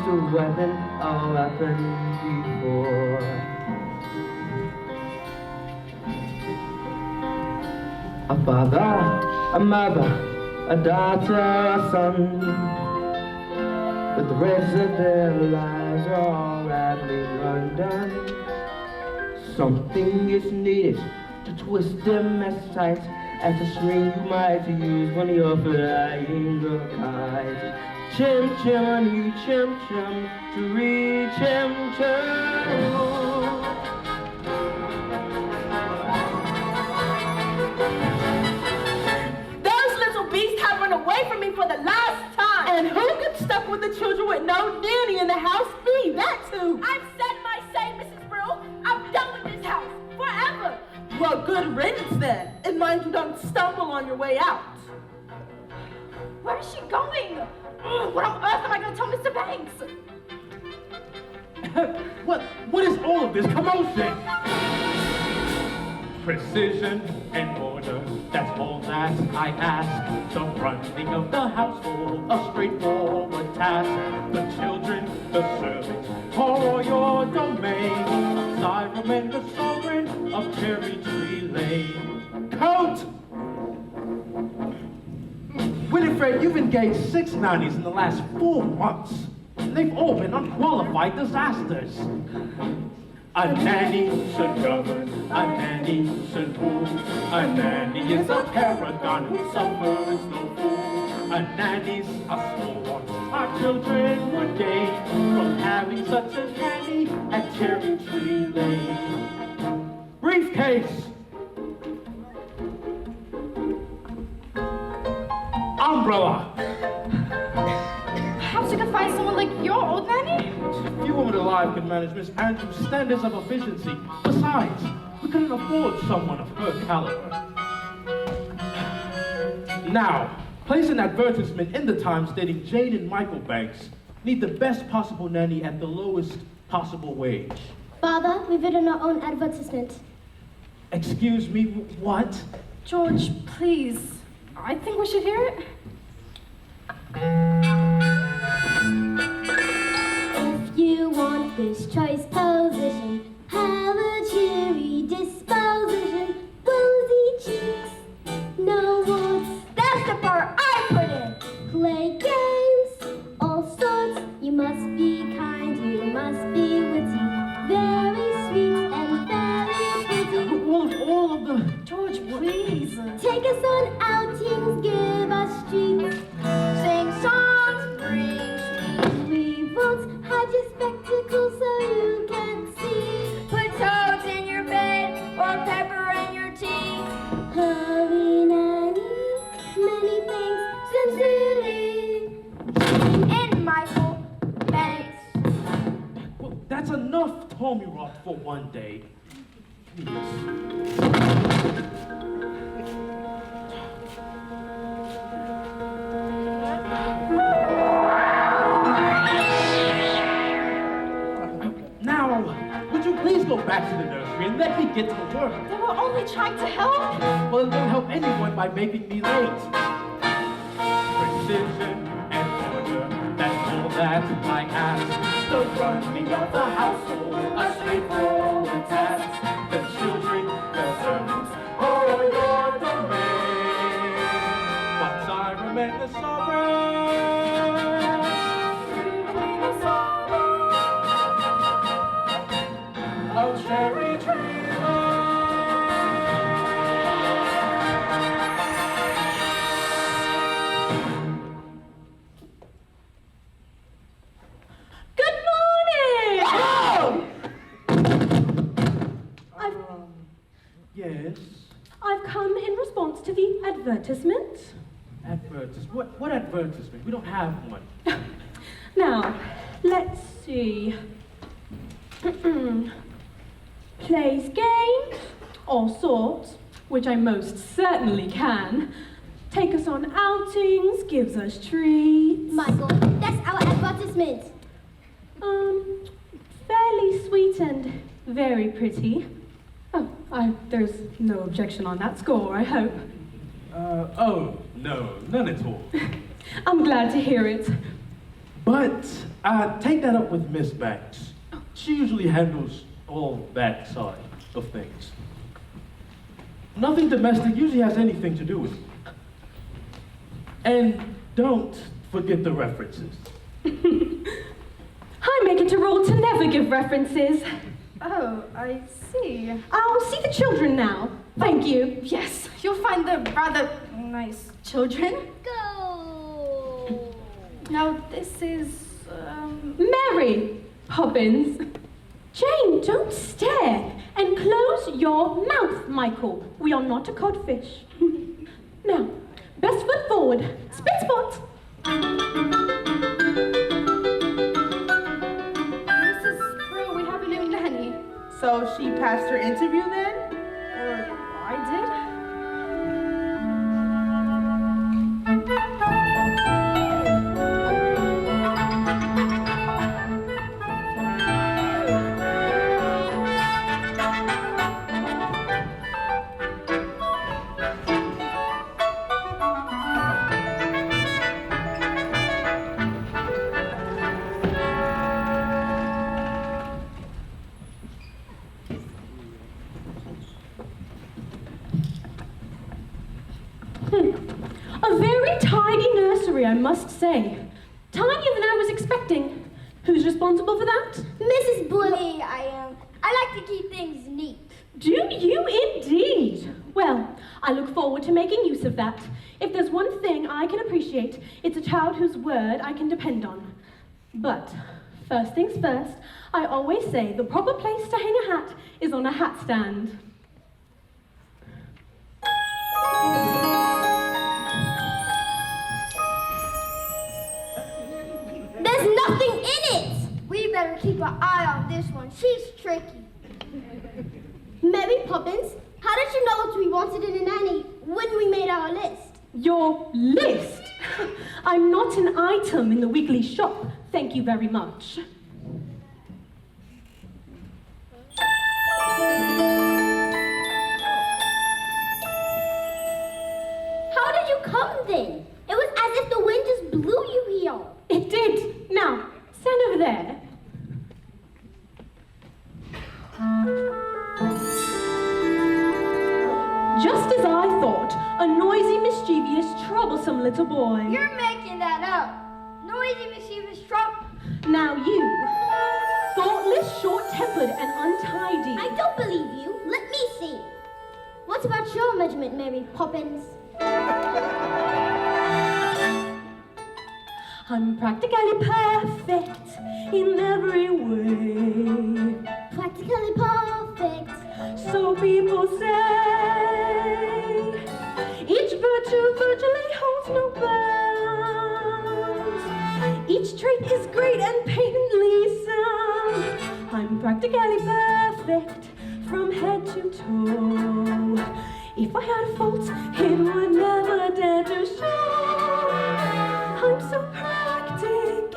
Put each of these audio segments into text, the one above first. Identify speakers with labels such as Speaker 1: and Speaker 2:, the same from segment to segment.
Speaker 1: a weapon before. A father, a mother, a daughter, a son, but the rest of their lives are all badly undone. Something is needed to twist them as tight as a string you might use when you're flying a kite. Chim chim on you, chim chim, to reach chim chim.
Speaker 2: Those little beasts have run away from me for the last time.
Speaker 3: And who gets stuck with the children with no nanny in the house? Me, that too.
Speaker 2: I've said my say, Mrs. Brill. I'm done with this house forever.
Speaker 3: Well, good riddance then. And mind you don't stumble on your way out.
Speaker 2: Where is she going? What on earth am I going to tell Mr. Banks?
Speaker 4: What is all of this commotion? Precision and order, that's all that I ask. The running of the household, a straightforward task. The children, the servants, all your domain. Cyberman and the sovereign of Cherry Tree Lane. Coat! Winifred, you've engaged 6 nannies in the last 4 months. They've all been unqualified disasters. A nanny should govern, a nanny should rule. A nanny is a paragon who suffers no fool. A nanny's a scorn our children would gain from having such a nanny at Cherry Tree Lane. Briefcase! Umbrella!
Speaker 2: How's she gonna find someone like your old nanny?
Speaker 4: Few women alive can manage Miss Andrews' standards of efficiency. Besides, we couldn't afford someone of her caliber. Now, place an advertisement in the Times stating Jane and Michael Banks need the best possible nanny at the lowest possible wage.
Speaker 5: Father, we've written our own advertisement.
Speaker 4: Excuse me, what?
Speaker 2: George, please. I think we should hear it.
Speaker 5: If you want this choice position, have a cheery disposition, rosy cheeks, no warts.
Speaker 2: That's the part I put in.
Speaker 5: Play games, all sorts. You must be kind, you must be witty, very sweet and very pretty.
Speaker 4: All of the...
Speaker 2: George, please.
Speaker 5: Take us on outings, give us treats.
Speaker 2: Sing songs, bring sweets.
Speaker 5: We won't hide your spectacles so you can see.
Speaker 2: Put toads in your bed or pepper in your tea.
Speaker 5: Hurry, nanny, many thanks, sincerely.
Speaker 2: And Michael Banks.
Speaker 4: Well, that's enough Tommy Rock for one day. Please. Now, would you please go back to the nursery and let me get to work?
Speaker 2: They were only trying to help.
Speaker 4: Well, it won't help anyone by making me late. Precision and order, that's all that I ask. The running of the household, a straightforward task. The children, the servants, all your domain. But Cyberman and the sovereign, of Cherry Tree
Speaker 3: Good morning!
Speaker 4: Yes?
Speaker 3: I've come in response to the advertisement.
Speaker 4: Advertisement? What advertisement? We don't have one.
Speaker 3: Now, let's see. Plays games, all sorts, which I most certainly can. Take us on outings, gives us treats.
Speaker 5: Michael, that's our advertisement.
Speaker 3: Fairly sweet and very pretty. Oh, there's no objection on that score, I hope.
Speaker 4: Oh, no, none at all.
Speaker 3: I'm glad to hear it.
Speaker 4: But take that up with Miss Banks. She usually handles all that side of things. Nothing domestic usually has anything to do with it. And don't forget the references.
Speaker 3: I make it a rule to never give references.
Speaker 2: Oh, I see.
Speaker 3: I'll see the children now. Thank you.
Speaker 2: Yes, you'll find the rather nice children.
Speaker 5: Go!
Speaker 2: Now, this is,
Speaker 3: Mary Poppins. Jane, don't stare. And close your mouth, Michael. We are not a codfish. Now, best foot forward. Spit spot.
Speaker 2: Mrs. Brill, we have a new nanny.
Speaker 6: So she passed her interview then?
Speaker 2: Or I did?
Speaker 3: A very tidy nursery, I must say. Tinier than I was expecting. Who's responsible for that?
Speaker 5: Mrs. Blue. Me, I am. I like to keep things neat.
Speaker 3: Do you indeed? Well, I look forward to making use of that. If there's one thing I can appreciate, it's a child whose word I can depend on. But, first things first, I always say the proper place to hang a hat is on a hat stand.
Speaker 5: There's nothing in it! We better keep an eye on this one. She's tricky. Mary Poppins, how did you know what we wanted in a nanny when we made our list?
Speaker 3: Your list? I'm not an item in the weekly shop, thank you very much.
Speaker 5: How did you come then? It was as if the wind just blew you here.
Speaker 3: It did. Now, stand over there. Just as I thought, a noisy, mischievous, troublesome little boy.
Speaker 5: You're making that up. Noisy, mischievous trouble.
Speaker 3: Now you, thoughtless, short-tempered, and untidy.
Speaker 5: I don't believe you. Let me see. What about your measurement, Mary Poppins?
Speaker 3: I'm practically perfect in every way.
Speaker 5: Practically perfect.
Speaker 3: So people say. Each virtue virtually holds no bounds. Each trait is great and patently sound. I'm practically perfect from head to toe. If I had a fault, it would never dare to show. I'm so practically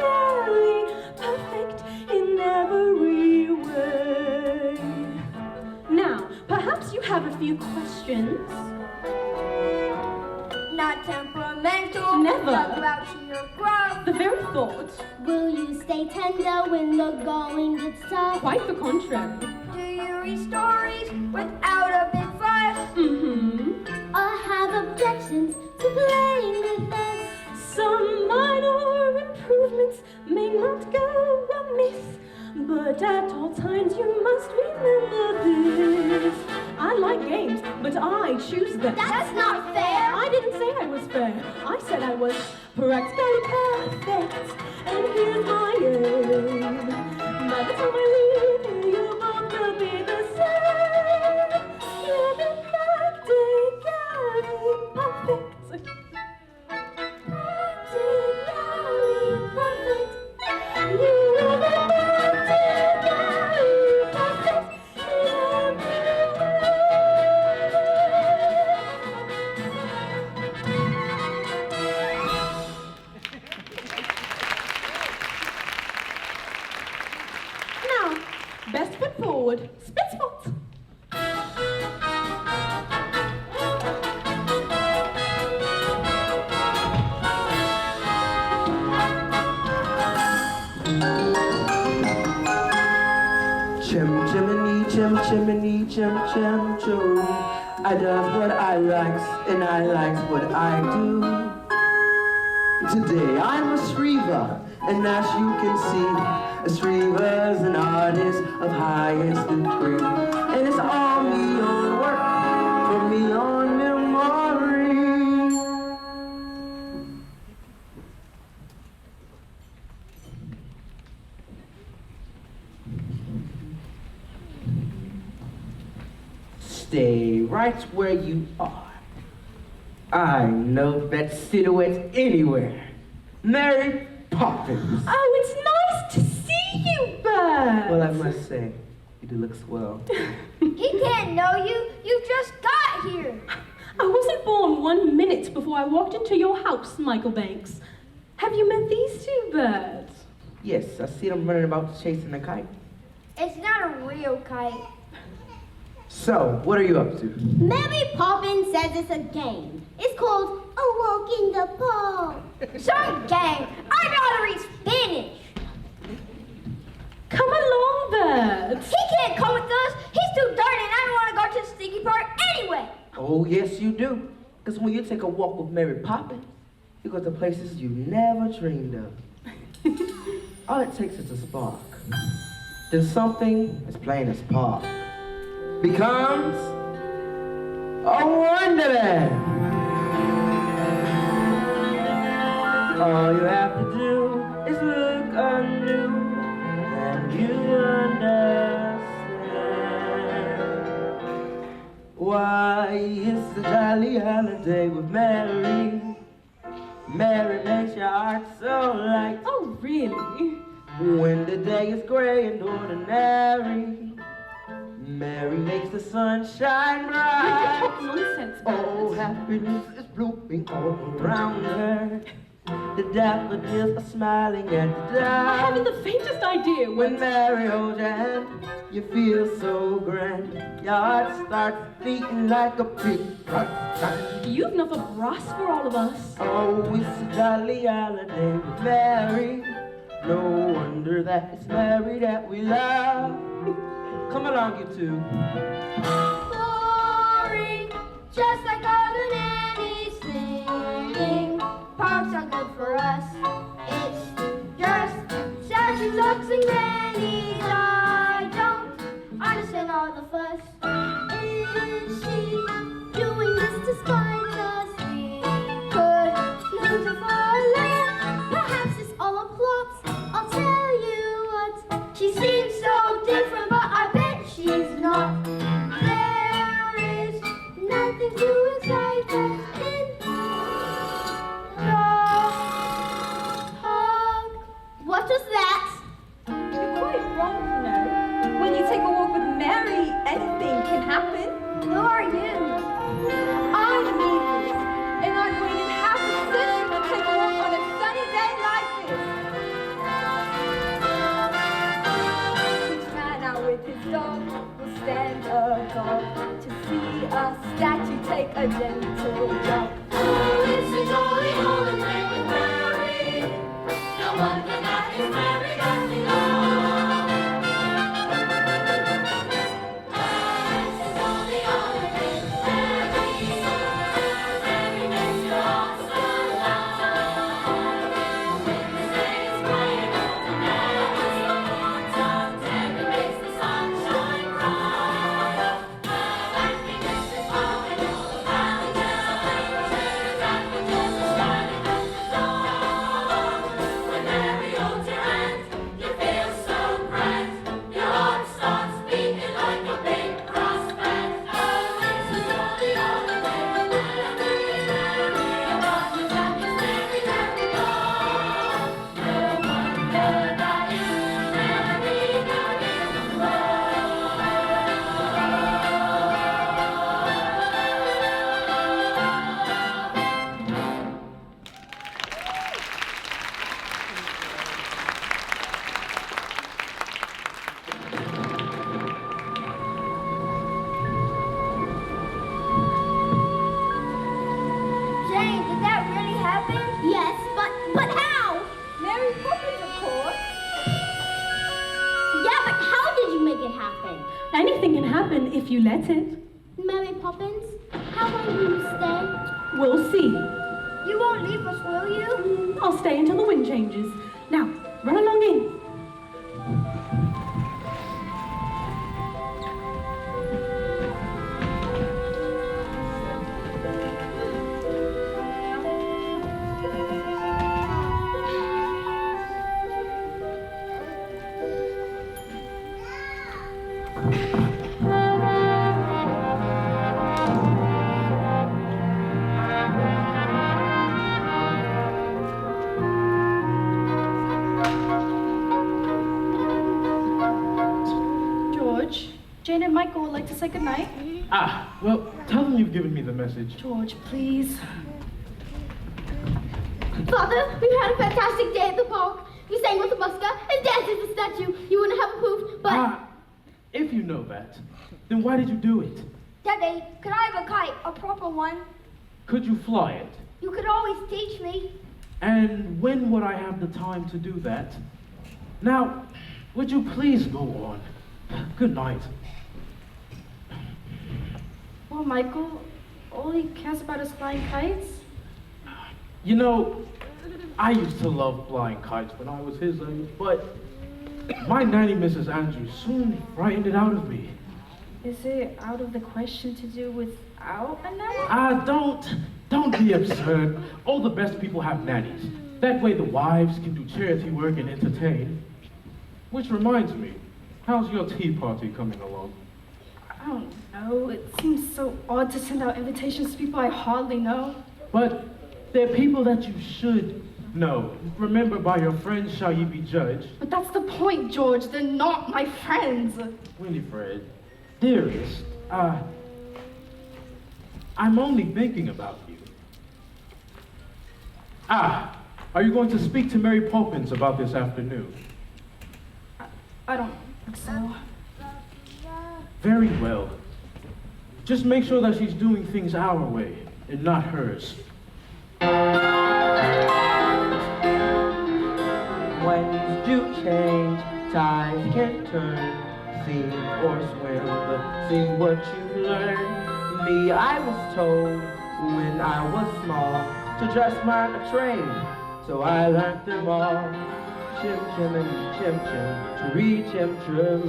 Speaker 3: perfect in every way. Now, perhaps you have a few questions.
Speaker 5: Not temperamental.
Speaker 3: Never.
Speaker 5: Not about your growth.
Speaker 3: The very thought.
Speaker 5: Will you stay tender when the going gets tough?
Speaker 3: Quite the contrary.
Speaker 5: Do you read stories without a big fuss?
Speaker 3: Mm-hmm.
Speaker 5: Or have objections to playing with us?
Speaker 3: Some minor improvements may not go amiss, but at all times you must remember this. I like games, but I choose them.
Speaker 5: That's not fair.
Speaker 3: I didn't say I was fair. I said I was practically perfect. And here's my aim. By the time I leave you, you'll both be the same. You'll be practically perfect. Now, best foot forward, spit spot.
Speaker 1: Chim chimney, chim chimney, chim chim choo. I does what I likes and I likes what I do. Today I'm a Shriva, and as you can see, a Shriva's an artist of highest degree. And it's all me on work, for me on memory. Stay right where you are. I know that silhouette anywhere. Mary Poppins.
Speaker 3: Oh, it's nice to see you, Bert.
Speaker 1: Well, I must say, you do look swell.
Speaker 5: He can't know you. You just got here.
Speaker 3: I wasn't born 1 minute before I walked into your house, Michael Banks. Have you met these two birds?
Speaker 1: Yes, I see them running about chasing a kite.
Speaker 5: It's not a real kite.
Speaker 1: So, what are you up to?
Speaker 5: Mary Poppins says it's a game. It's called A Walk in the Park. Some game. I'd rather eat spinach.
Speaker 3: Come along, Bert.
Speaker 5: He can't come with us. He's too dirty and I don't want to go to the stinky part anyway.
Speaker 1: Oh, yes, you do. Because when you take a walk with Mary Poppins, you go to places you never dreamed of. All it takes is a spark. Then something as plain as pop becomes a wonderland. All you have to do is look anew, and you understand why it's a jolly holiday with Mary. Mary makes your heart so light.
Speaker 3: Oh, really?
Speaker 1: When the day is gray and ordinary, Mary makes the sun shine bright.
Speaker 3: What nonsense, Bert.
Speaker 1: Oh, happiness is blooming all around her. The daffodils are smiling at the
Speaker 3: I haven't
Speaker 1: dawn.
Speaker 3: the faintest idea
Speaker 1: When Mary holds your hand, you feel so grand. Your heart starts beating like a big drum.
Speaker 3: You've enough of brass for all of us.
Speaker 1: Oh, it's a jolly holiday with Mary. No wonder that it's Mary that we love. Come along, you two.
Speaker 5: Boring, just like all the nannies singing. Parks are good for us. It's just sad and nannies. I don't understand all the fuss. Is she doing this to spite us? We could lose her for a laugh. Perhaps it's all a plot. I'll tell you what. She seems so different, but I bet she's not. There is nothing to excite us in the park. What was that?
Speaker 2: You're quite wrong, you know. When you take a walk with Mary, anything can happen.
Speaker 5: Who are you?
Speaker 2: I'm Neleus, and I've waited half a century to take a walk on a sunny day like this. Each man out with his dog will stand agog to see a statue take a gentle jump.
Speaker 7: This is only holiday with Mary. No wonder that it's Mary that we love. This is only holiday with Mary. Mary makes your heart so light. When the day is gray and ordinary, Mary makes the sunshine bright. Happiness is flowing all around us. Daffodils are shining at the dawn. When Mary holds your hand,
Speaker 5: can happen.
Speaker 3: Anything can happen if you let it.
Speaker 5: Mary Poppins, how long will you stay?
Speaker 3: We'll see.
Speaker 5: You won't leave us, will you?
Speaker 3: I'll stay until the wind changes. Now, run along in.
Speaker 8: Jane and Michael would like to say goodnight.
Speaker 4: Ah, well, tell them you've given me the message.
Speaker 8: George, please.
Speaker 5: Father, we've had a fantastic day at the park. We sang with the muska and danced with the statue. You wouldn't have approved, but...
Speaker 4: Ah, if you know that, then why did you do it?
Speaker 2: Daddy, could I have a kite, a proper one?
Speaker 4: Could you fly it?
Speaker 2: You could always teach me.
Speaker 4: And when would I have the time to do that? Now, would you please go on? Good night.
Speaker 8: Well, Michael, all he cares about is flying kites.
Speaker 4: You know, I used to love flying kites when I was his age, but my nanny, Mrs. Andrews, soon frightened it out of me.
Speaker 8: Is it out of the question to do without a nanny?
Speaker 4: Ah, don't be absurd. All the best people have nannies. That way the wives can do charity work and entertain. Which reminds me, how's your tea party coming along?
Speaker 8: I don't know. It seems so odd to send out invitations to people I hardly know.
Speaker 4: But they're people that you should know. Remember, by your friends shall ye be judged.
Speaker 8: But that's the point, George. They're not my friends.
Speaker 4: Winifred, dearest, I'm only thinking about you. Ah, are you going to speak to Mary Poppins about this afternoon?
Speaker 8: I don't think so.
Speaker 4: Very well. Just make sure that she's doing things our way and not hers.
Speaker 1: Winds do change, tides can turn, sink or swim, but see what you've learned. Me, I was told when I was small to dress my trade, so I learned them all. Chim chim and chim chim, tree chim chim.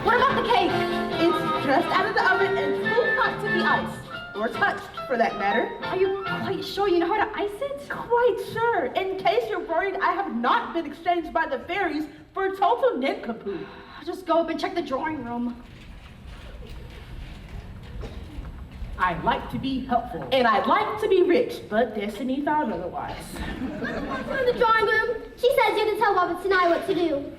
Speaker 6: What about the cake? It's just out of the oven and full hot to be iced. Or touched, for that matter.
Speaker 8: Are you quite sure you know how to ice it?
Speaker 6: Quite sure. In case you're worried, I have not been exchanged by the fairies for total nincompoop.
Speaker 8: Just go up and check the drawing room.
Speaker 6: I'd like to be helpful. And I'd like to be rich, but destiny thought otherwise.
Speaker 5: In the drawing room, she says you can tell Robertson and I what to do.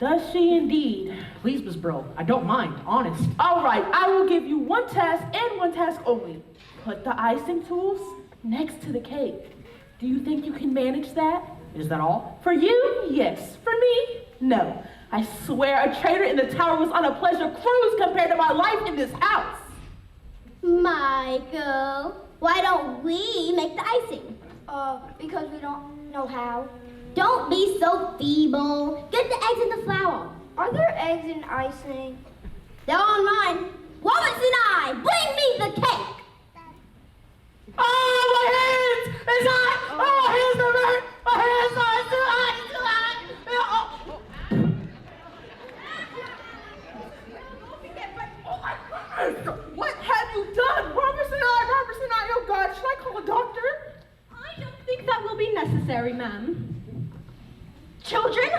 Speaker 6: Does she indeed? Please, Miss Brill, I don't mind, honest. All right, I will give you one task and one task only. Put the icing tools next to the cake. Do you think you can manage that? Is that all? For you, yes. For me, no. I swear a trader in the tower was on a pleasure cruise compared to my life in this house.
Speaker 5: Michael, why don't we make the icing?
Speaker 2: Because we don't know how.
Speaker 5: Don't be so feeble. Get the eggs in the flour.
Speaker 2: Are there eggs in icing?
Speaker 5: They're on mine. Robertson and I, bring me the cake.
Speaker 6: Oh, my hands! It's hot! Oh, my hands are hurt! My hands are too hot! Too hot! Oh, my goodness! What have you done? Robertson and I, oh God, should I call a doctor?
Speaker 3: I don't think that will be necessary, ma'am.
Speaker 8: Children?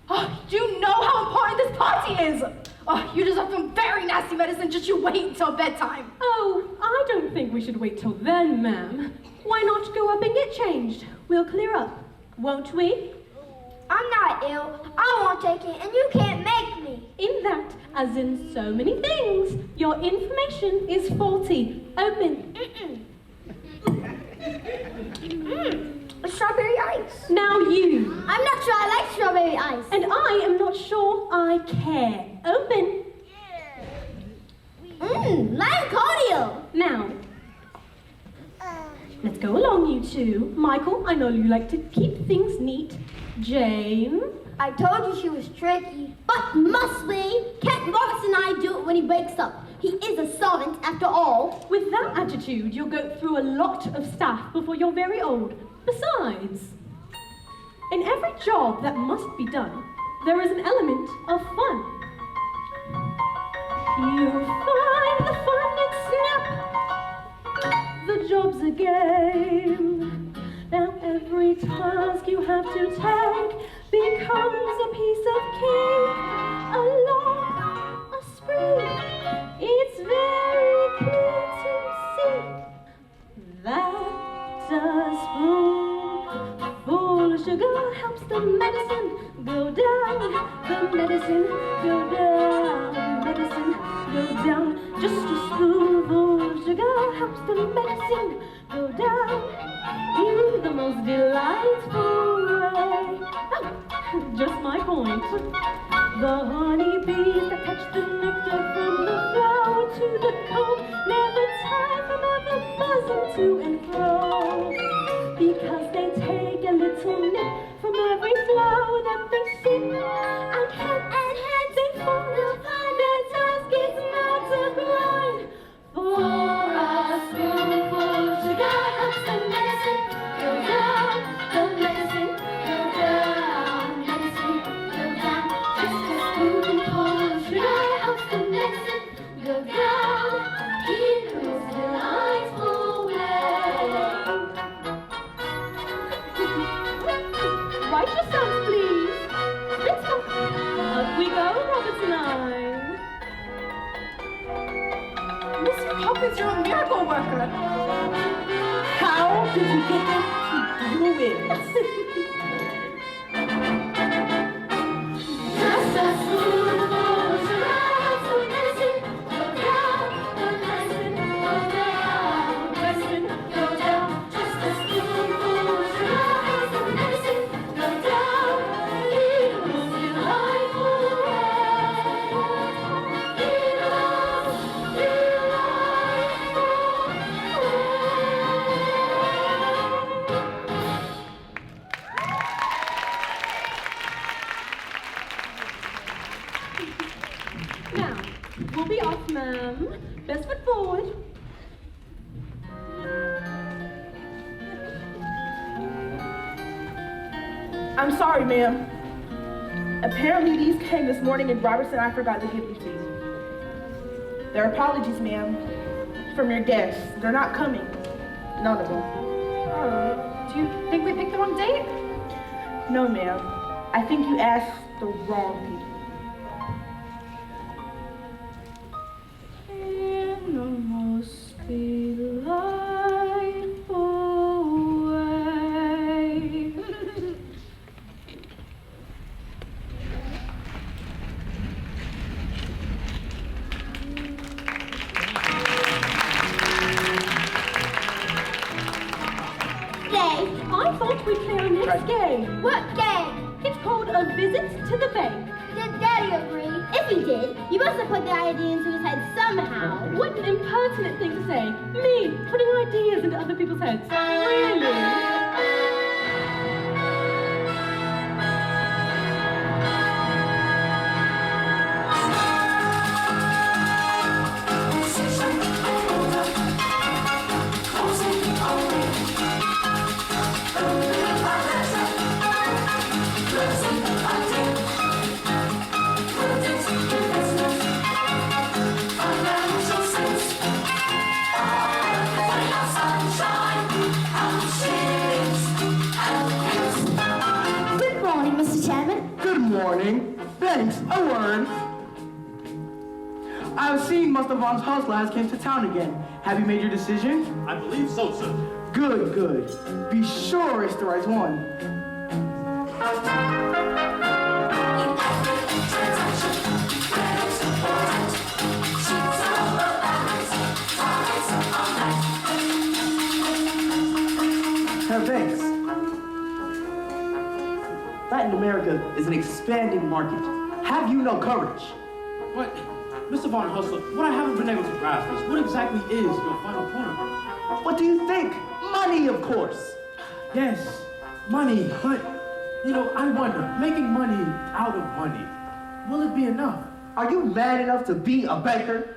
Speaker 8: Oh, you know how important this party is. Oh, you deserve some very nasty medicine. Just you wait until bedtime.
Speaker 3: Oh, I don't think we should wait till then, ma'am. Why not go up and get changed? We'll clear up, won't we?
Speaker 2: I'm not ill. I won't take it, and you can't make me.
Speaker 3: In that, as in so many things, your information is faulty. Open.
Speaker 2: Strawberry ice.
Speaker 3: Now you.
Speaker 5: I'm not sure I like strawberry ice.
Speaker 3: And I am not sure I care. Open.
Speaker 5: Lime cordial.
Speaker 3: Now. Let's go along, you two. Michael, I know you like to keep things neat. Jane?
Speaker 5: I told you she was tricky. But must we? Can't Robertson and I do it when he wakes up? He is a servant after all.
Speaker 3: With that attitude, you'll go through a lot of staff before you're very old. Besides, in every job that must be done, there is an element of fun. You find the fun and snap. The job's a game. Now every task you have to take becomes a piece of cake. Along a spree. It's very clear to see that a spoonful of sugar helps the medicine go down. The medicine go down. Medicine go down. Just a spoonful of sugar helps the medicine go down in the most delightful way. Oh, just my point. The honeybees that catch the nectar from the flower to the comb never tire from ever buzzing to and fro, because they take a little nip from every flower that they see, and hand they follow. Their task is not to grind. For a spoonful of sugar helps the medicine go down. The medicine go down. Medicine go down. Just a spoonful of sugar helps the medicine go down in the most delightful way. Write yourselves, please. Up we go, Robertson and I.
Speaker 8: Mr. Poppins, you're a miracle worker.
Speaker 6: How did you get them to do it?
Speaker 7: Just a spoonful of sugar helps the medicine go down. The medicine go down. Medicine go down. Just a spoonful of sugar helps the medicine go down in the most delightful way. In the most delightful
Speaker 3: Now, we'll be off, ma'am. Best foot forward.
Speaker 6: I'm sorry, ma'am. Apparently these came this morning and Robertson and I forgot to give them to you. Their apologies, ma'am, from your guests. They're not coming. None of them.
Speaker 8: Oh, do you think we picked the wrong date?
Speaker 6: No, ma'am. I think you asked the wrong people.
Speaker 3: In the most delightful way.
Speaker 5: Dave,
Speaker 3: I thought we'd play our next game.
Speaker 5: what game?
Speaker 3: It's called A Visit to the Bank.
Speaker 5: Did Daddy agree? If he did, you must have put the idea into his head somehow.
Speaker 3: What an impertinent thing to say. Me, putting ideas into other people's heads. Really?
Speaker 5: Good morning, Mr. Chairman.
Speaker 9: Good morning. Thanks. A word. I've seen Mr. Von Hustler has came to town again. Have you made your decision?
Speaker 4: I believe so, sir.
Speaker 9: Good, good. Be sure it's the right one. Thanks. Latin America is an expanding market. Have you no courage?
Speaker 4: But, Mr. Von Hustler, what I haven't been able to grasp is what exactly is your final point?
Speaker 9: What do you think? My Money, of course.
Speaker 4: Yes, money, but, I wonder, making money out of money, will it be enough?
Speaker 9: Are you mad enough to be a banker?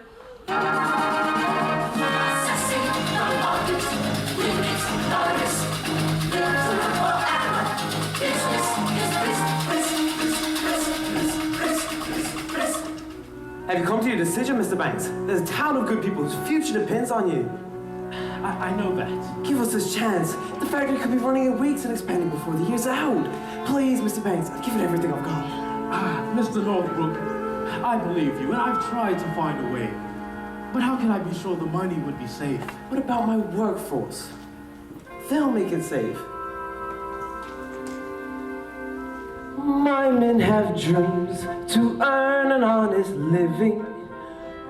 Speaker 9: Have you come to your decision, Mr. Banks? There's a town of good people whose future depends on you.
Speaker 4: I know that.
Speaker 9: Give us this chance. The factory could be running in weeks and expanding before the year's out. Please, Mr. Banks, I'll give it everything I've got.
Speaker 4: Mr. Northbrook, I believe you, and I've tried to find a way. But how can I be sure the money would be safe?
Speaker 9: What about my workforce? They'll make it safe. My men have dreams to earn an honest living,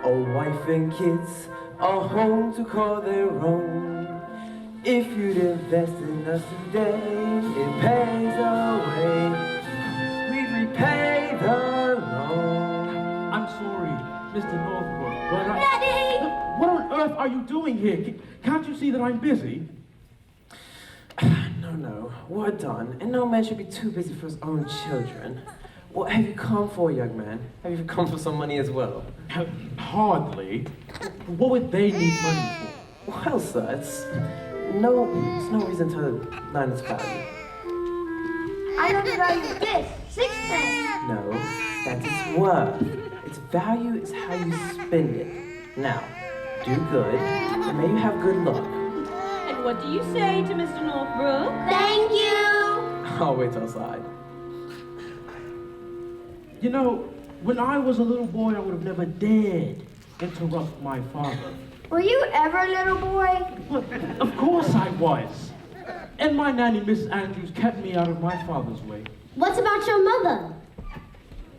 Speaker 9: a wife and kids, a home to call their own. If you'd invest in us today, it pays away. We'd repay the loan.
Speaker 4: I'm sorry, Mr. Northbrook, but
Speaker 5: Daddy!
Speaker 4: What on earth are you doing here? Can't you see that I'm busy?
Speaker 9: No, we're done, and no man should be too busy for his own children. What have you come for, young man? Have you come for some money as well?
Speaker 4: Hardly. What would they need money for?
Speaker 9: Well, sir, it's no reason to learn its value.
Speaker 5: I know the value of this. 6 pence.
Speaker 9: No, that's its worth. Its value is how you spend it. Now, do good, and may you have good luck.
Speaker 3: And what do you say to Mr. Northbrook?
Speaker 5: Thank you.
Speaker 9: I'll wait outside.
Speaker 4: When I was a little boy, I would have never dared interrupt my father.
Speaker 5: Were you ever a little boy?
Speaker 4: Well, of course I was. And my nanny, Miss Andrews, kept me out of my father's way.
Speaker 5: What about your mother?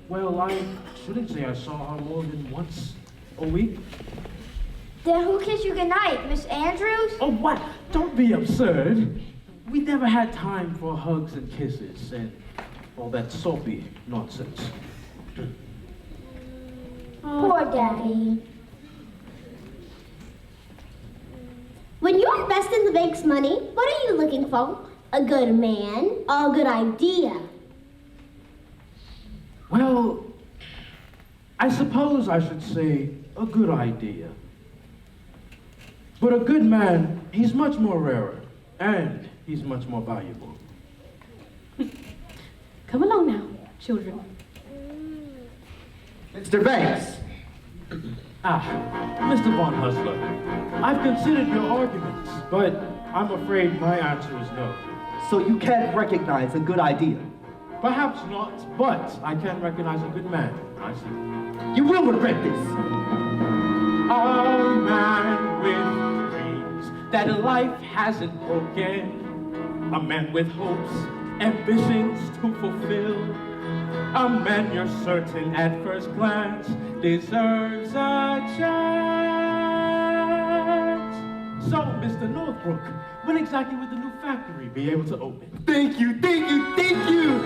Speaker 4: Well, I shouldn't say I saw her more than once a week.
Speaker 5: Then who kissed you goodnight, Miss Andrews?
Speaker 4: Oh, what? Don't be absurd. We never had time for hugs and kisses and all that soapy nonsense.
Speaker 5: Poor Daddy. When you invest in the bank's money, what are you looking for? A good man or a good idea?
Speaker 4: Well, I suppose I should say a good idea. But a good man, he's much more rarer, and he's much more valuable.
Speaker 3: Come along now, children.
Speaker 9: Mr. Banks!
Speaker 4: Mr. Von Hustler, I've considered your arguments, but I'm afraid my answer is no.
Speaker 9: So you can't recognize a good idea?
Speaker 4: Perhaps not, but I can recognize a good man. I see.
Speaker 9: You will regret this.
Speaker 4: A man with dreams that life hasn't broken. A man with hopes, ambitions to fulfill. A man you're certain at first glance deserves a chance. So, Mr. Northbrook, when exactly would the new factory be able to open?
Speaker 9: Thank you, thank you, thank you!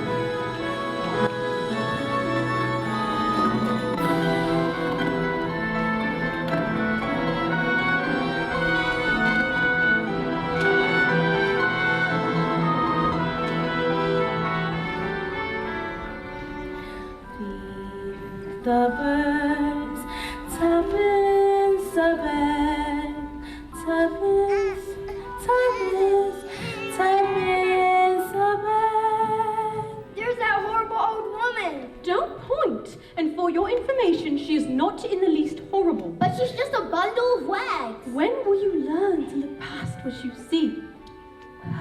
Speaker 3: The birds, tuppence a bag, tuppence, tuppence, tuppence a bag.
Speaker 5: There's that horrible old woman.
Speaker 3: Don't point. And for your information, she is not in the least horrible.
Speaker 5: But she's just a bundle of wags.
Speaker 3: When will you learn to look past what you see?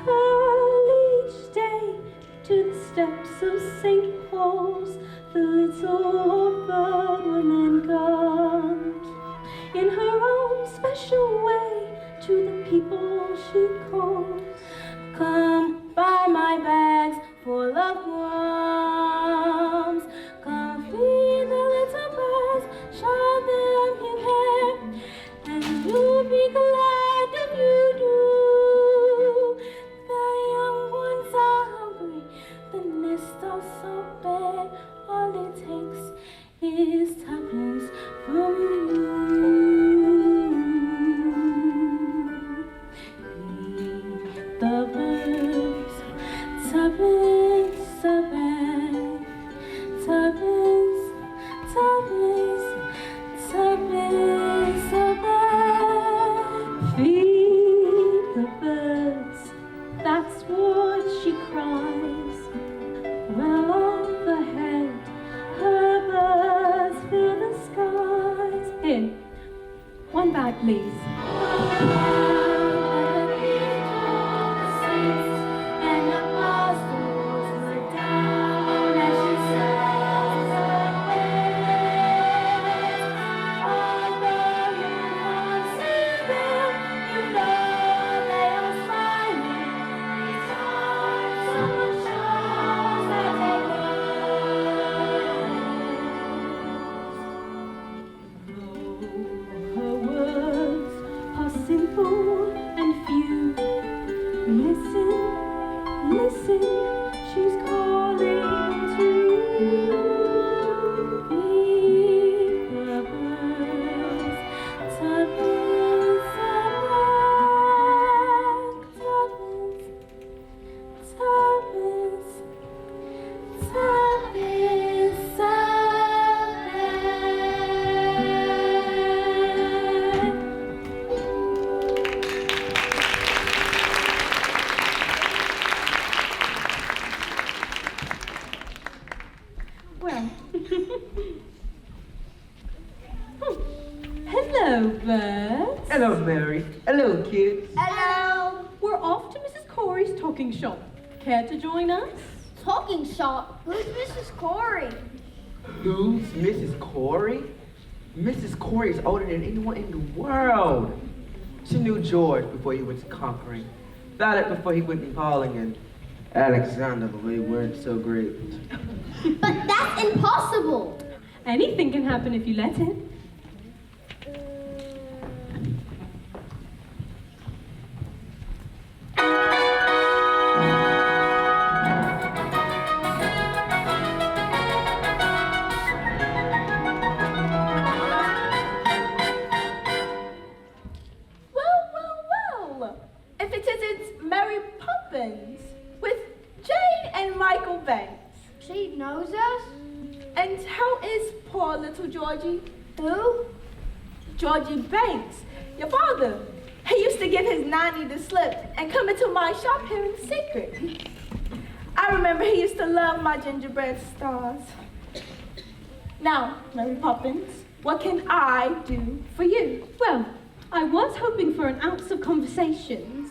Speaker 3: Early each day to the steps of St. Paul's, the little bird woman comes in her own special way to the people she calls. Come buy my bags full of worms. Come feed the little birds, show them you care, and you'll be glad if you do. The young ones are hungry, the nest are so bad. All it takes is tuppence from you. please. Her words are simple and few. Listen, listen, she's calling to you. Be the birds, tuppence a bag, tuppence, tuppence, tuppence a Well. Hello, Bert.
Speaker 1: Hello, Mary. Hello, kids.
Speaker 5: Hello.
Speaker 3: We're off to Mrs. Corey's talking shop. Care to join us?
Speaker 5: Talking shop. Who's Mrs. Currie?
Speaker 1: Who's Mrs. Corey? Mrs. Corey is older than anyone in the world. She knew George before he went conquering. Violet before he went Nepalling, and Alexander before he weren't so great.
Speaker 5: But that's impossible.
Speaker 3: Anything can happen if you let it.
Speaker 6: Well. If it isn't Mary Poppins with Jane and Michael Banks.
Speaker 5: She knows us?
Speaker 6: And how is poor little Georgie?
Speaker 5: Who?
Speaker 6: Georgie Banks, your father. He used to give his nanny the slip and come into my shop here in secret. I remember he used to love my gingerbread stars. Now, Mary Poppins, what can I do for you?
Speaker 3: Well, I was hoping for an ounce of conversations.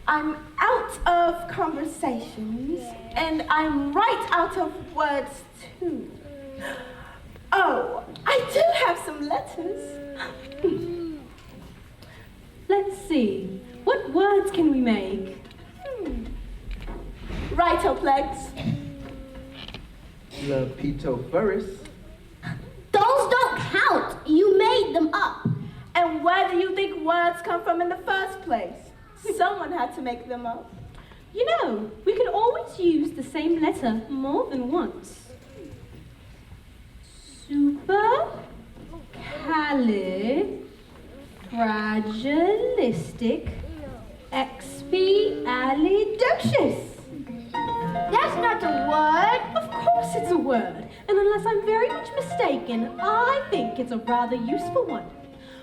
Speaker 6: I'm out of conversations, and I'm right out of words too. Oh, I do have some letters.
Speaker 3: Let's see. What words can we make?
Speaker 6: Righto, Plex.
Speaker 1: La Pito Furris.
Speaker 5: Those don't count. You made them up.
Speaker 6: And where do you think words come from in the first place? Someone had to make them up.
Speaker 3: You know, we can always use the same letter more than once. Supercalifragilistic expialidocious.
Speaker 5: That's not a word.
Speaker 3: Of course it's a word, and unless I'm very much mistaken, I think it's a rather useful one.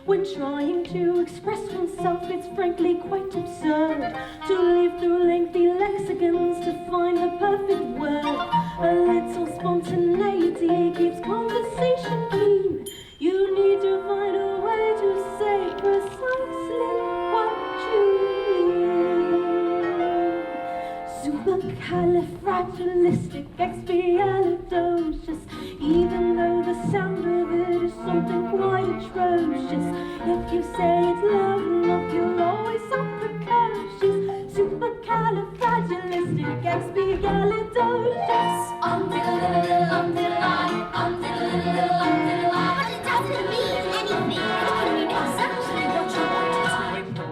Speaker 3: When trying to express oneself, it's frankly quite absurd to leaf through lengthy lexicons to find the perfect word. A little spontaneity keeps conversation keen. You need to find a way to say precisely what you mean. Supercalifragilisticexpialidocious. Even though the sound of it is something quite atrocious, if you say it loud enough, you'll always sound precocious. Supercalifragilisticexpialidocious.
Speaker 5: But it doesn't mean anything. It can mean exactly what you want it to.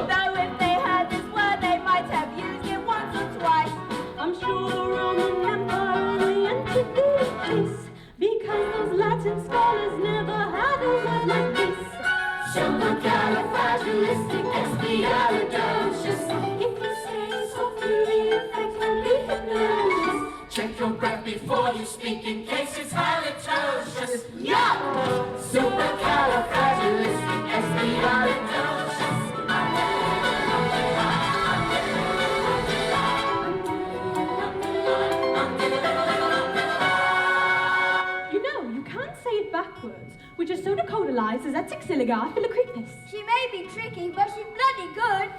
Speaker 6: Though if they heard this word, they might have used it once or twice.
Speaker 3: I'm sure the Roman Empire only entered this because those Latin scholars never had a word like this.
Speaker 7: Supercalifragilisticexpialidocious.
Speaker 3: If you say it softly, the effect will be hypnosis.
Speaker 7: Check your breath before you speak in case it's halitosis. Yeah! Supercalifragilisticexpialidocious.
Speaker 3: atic siligar philocrepus.
Speaker 5: She may be tricky, but she's bloody good.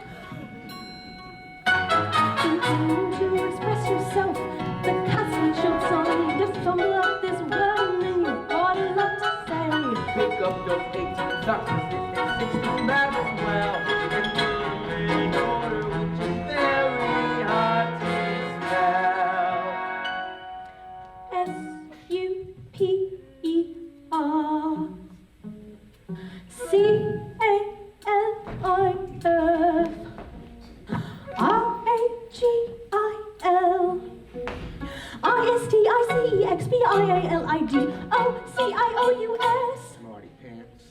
Speaker 3: To express yourself, the castle shots on. Just tumble up this world and you've got a lot to say.
Speaker 1: Pick up those 18 doctors if they 16 bad as well. And put them in order, which is very hard to spell.
Speaker 3: Supercalifragilistic.
Speaker 1: Smarty pants.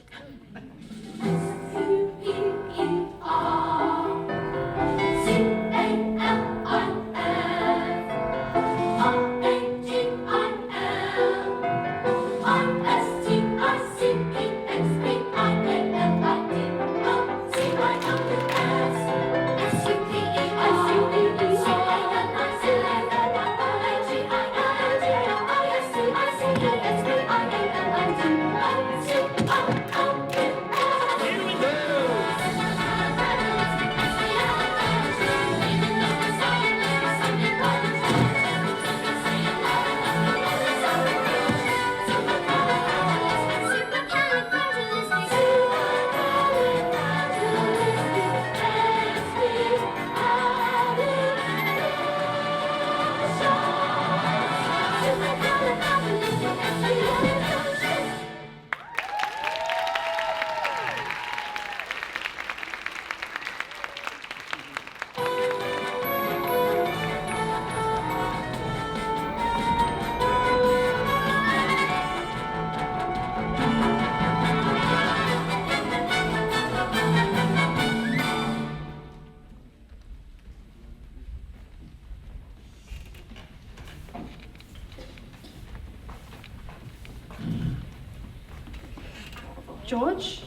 Speaker 8: George,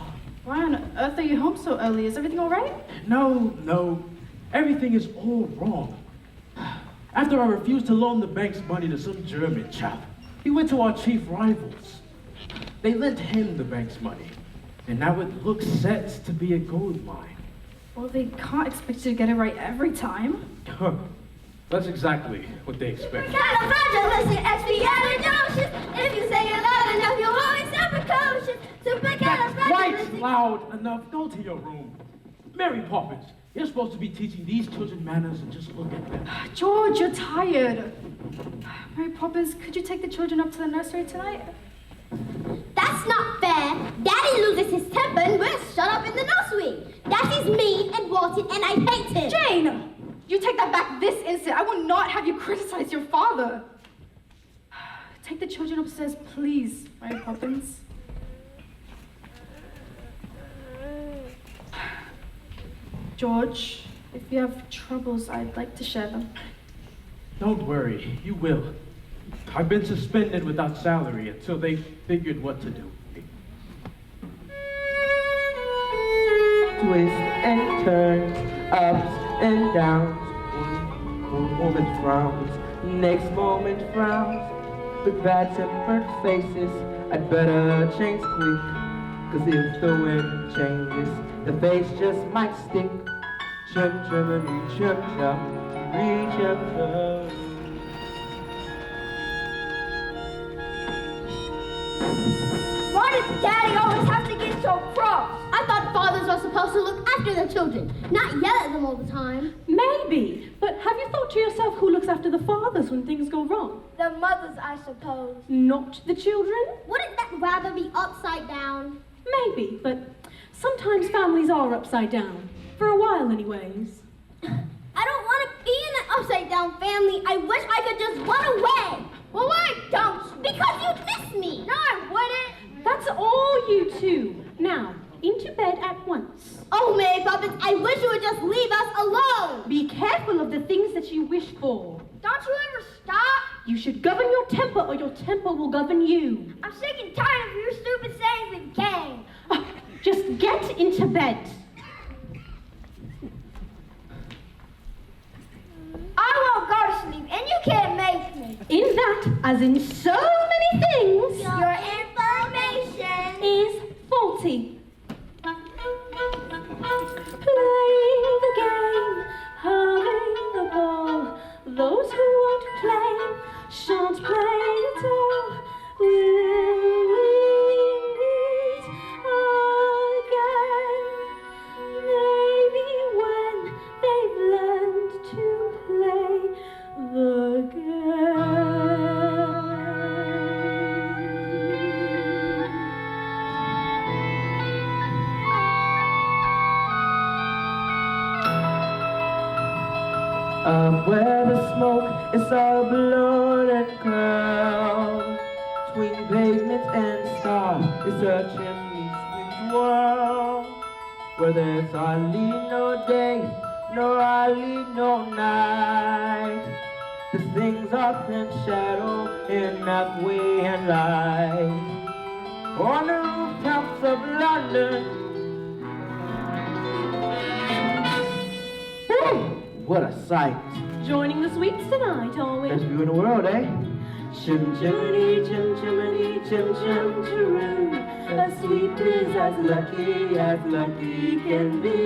Speaker 8: why on earth are you home so early? Is everything all right?
Speaker 4: No. Everything is all wrong. After I refused to loan the bank's money to some German chap, he went to our chief rivals. They lent him the bank's money, and now it looks set to be a gold mine.
Speaker 8: Well, they can't expect you to get it right every time.
Speaker 4: That's exactly what they expect.
Speaker 5: Supercalifragilistic, expialidocious. If you say it loud enough, you'll always sound precocious.
Speaker 4: That's quite
Speaker 5: Supercalifragilistic.
Speaker 4: loud enough. Go to your room. Mary Poppins, you're supposed to be teaching these children manners and just look at them.
Speaker 8: George, you're tired. Mary Poppins, could you take the children up to the nursery tonight?
Speaker 5: That's not fair. Daddy loses his temper and we're shut up in the nursery. Daddy's mean and wanted and I hate him.
Speaker 8: Jane! You take that back this instant. I will not have you criticize your father. Take the children upstairs, please, Mary Poppins. George, if you have troubles, I'd like to share them.
Speaker 4: Don't worry, you will. I've been suspended without salary until they figured what to do.
Speaker 1: Twists and turns, ups and downs. One moment frowns, next moment frowns. With bad-tempered faces, I'd better change quick. 'Cause if the wind changes, the face just might stick. Chum chum and chum chum, reach up.
Speaker 5: Why does Daddy always have to get so cross? I thought fathers are supposed to look after their children, not yell at them all the time.
Speaker 3: Maybe, but have you thought to yourself who looks after the fathers when things go wrong?
Speaker 5: The mothers, I suppose.
Speaker 3: Not the children?
Speaker 5: Wouldn't that rather be upside down?
Speaker 3: Maybe, but sometimes families are upside down. For a while, anyways.
Speaker 5: I don't want to be in an upside down family. I wish I could just run away. Well, why don't you? Because you'd miss me. No, I wouldn't.
Speaker 3: That's all you two. Now, into bed at once.
Speaker 5: Oh, Mary Poppins, I wish you would just leave us alone.
Speaker 3: Be careful of the things that you wish for.
Speaker 5: Don't you ever stop?
Speaker 3: You should govern your temper or your temper will govern you.
Speaker 5: I'm sick and tired of your stupid sayings and games.
Speaker 3: Oh, just get into bed.
Speaker 5: I won't go to sleep, and you can't make me.
Speaker 3: In that, as in so many things,
Speaker 5: Your information
Speaker 3: is faulty.
Speaker 1: Up where the smoke is all blown and curled, between pavement and stars is a chimney sweep's world, where there's hardly no day, nor hardly no night. The things up in shadow, enough way and light. On the rooftops of London, woo, what a sight.
Speaker 3: Joining the sweeps tonight, are we?
Speaker 1: Best view in the world, eh? Chim chimney, chim chimney, chim chim chiroo. A sweep is as lucky can be.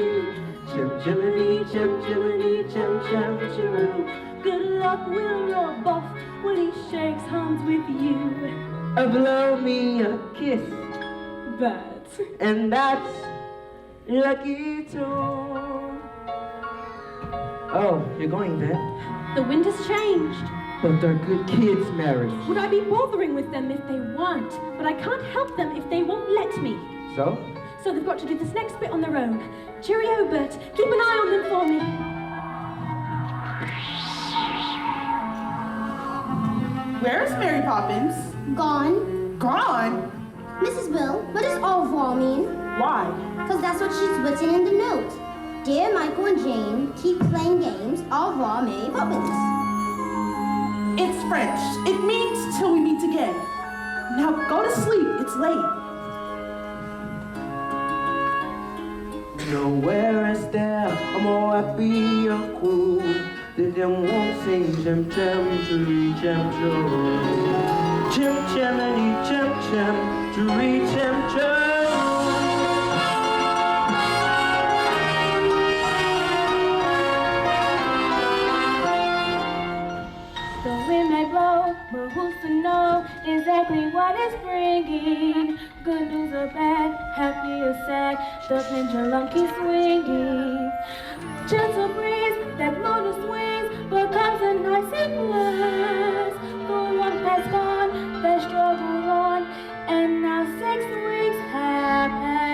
Speaker 1: Chim chimney, chim chimney, chim chim chiroo.
Speaker 3: Good luck will your buff when he shakes hands with you.
Speaker 1: Blow me a kiss,
Speaker 3: Bert.
Speaker 1: and that's lucky too. Oh, you're going then?
Speaker 3: The wind has changed.
Speaker 1: But they're good kids, Mary.
Speaker 3: Would I be bothering with them if they weren't? But I can't help them if they won't let me.
Speaker 1: So?
Speaker 3: So they've got to do this next bit on their own. Cheerio, Bert. Keep an eye on them for me.
Speaker 6: Where's Mary Poppins?
Speaker 5: Gone.
Speaker 6: Gone?
Speaker 5: Mrs. Brill, what does au revoir mean?
Speaker 6: Why?
Speaker 5: Because that's what she's written in the note. Dear Michael and Jane, keep playing games. Au revoir, Mary Poppins.
Speaker 6: It's French. It means till we meet again. Now go to sleep. It's late.
Speaker 1: Nowhere is there a more happy crew than them won't sing chim chim chiree chim chim. Chim chimney chim chim chiree chim chim.
Speaker 3: The wind may blow, but who's to know exactly what it's bringing? Good news or bad, happy or sad, the pendulum keeps swinging. Gentle breeze that blows the swings, but comes a nice and blast. The one has gone, they struggle on, and now 6 weeks have passed.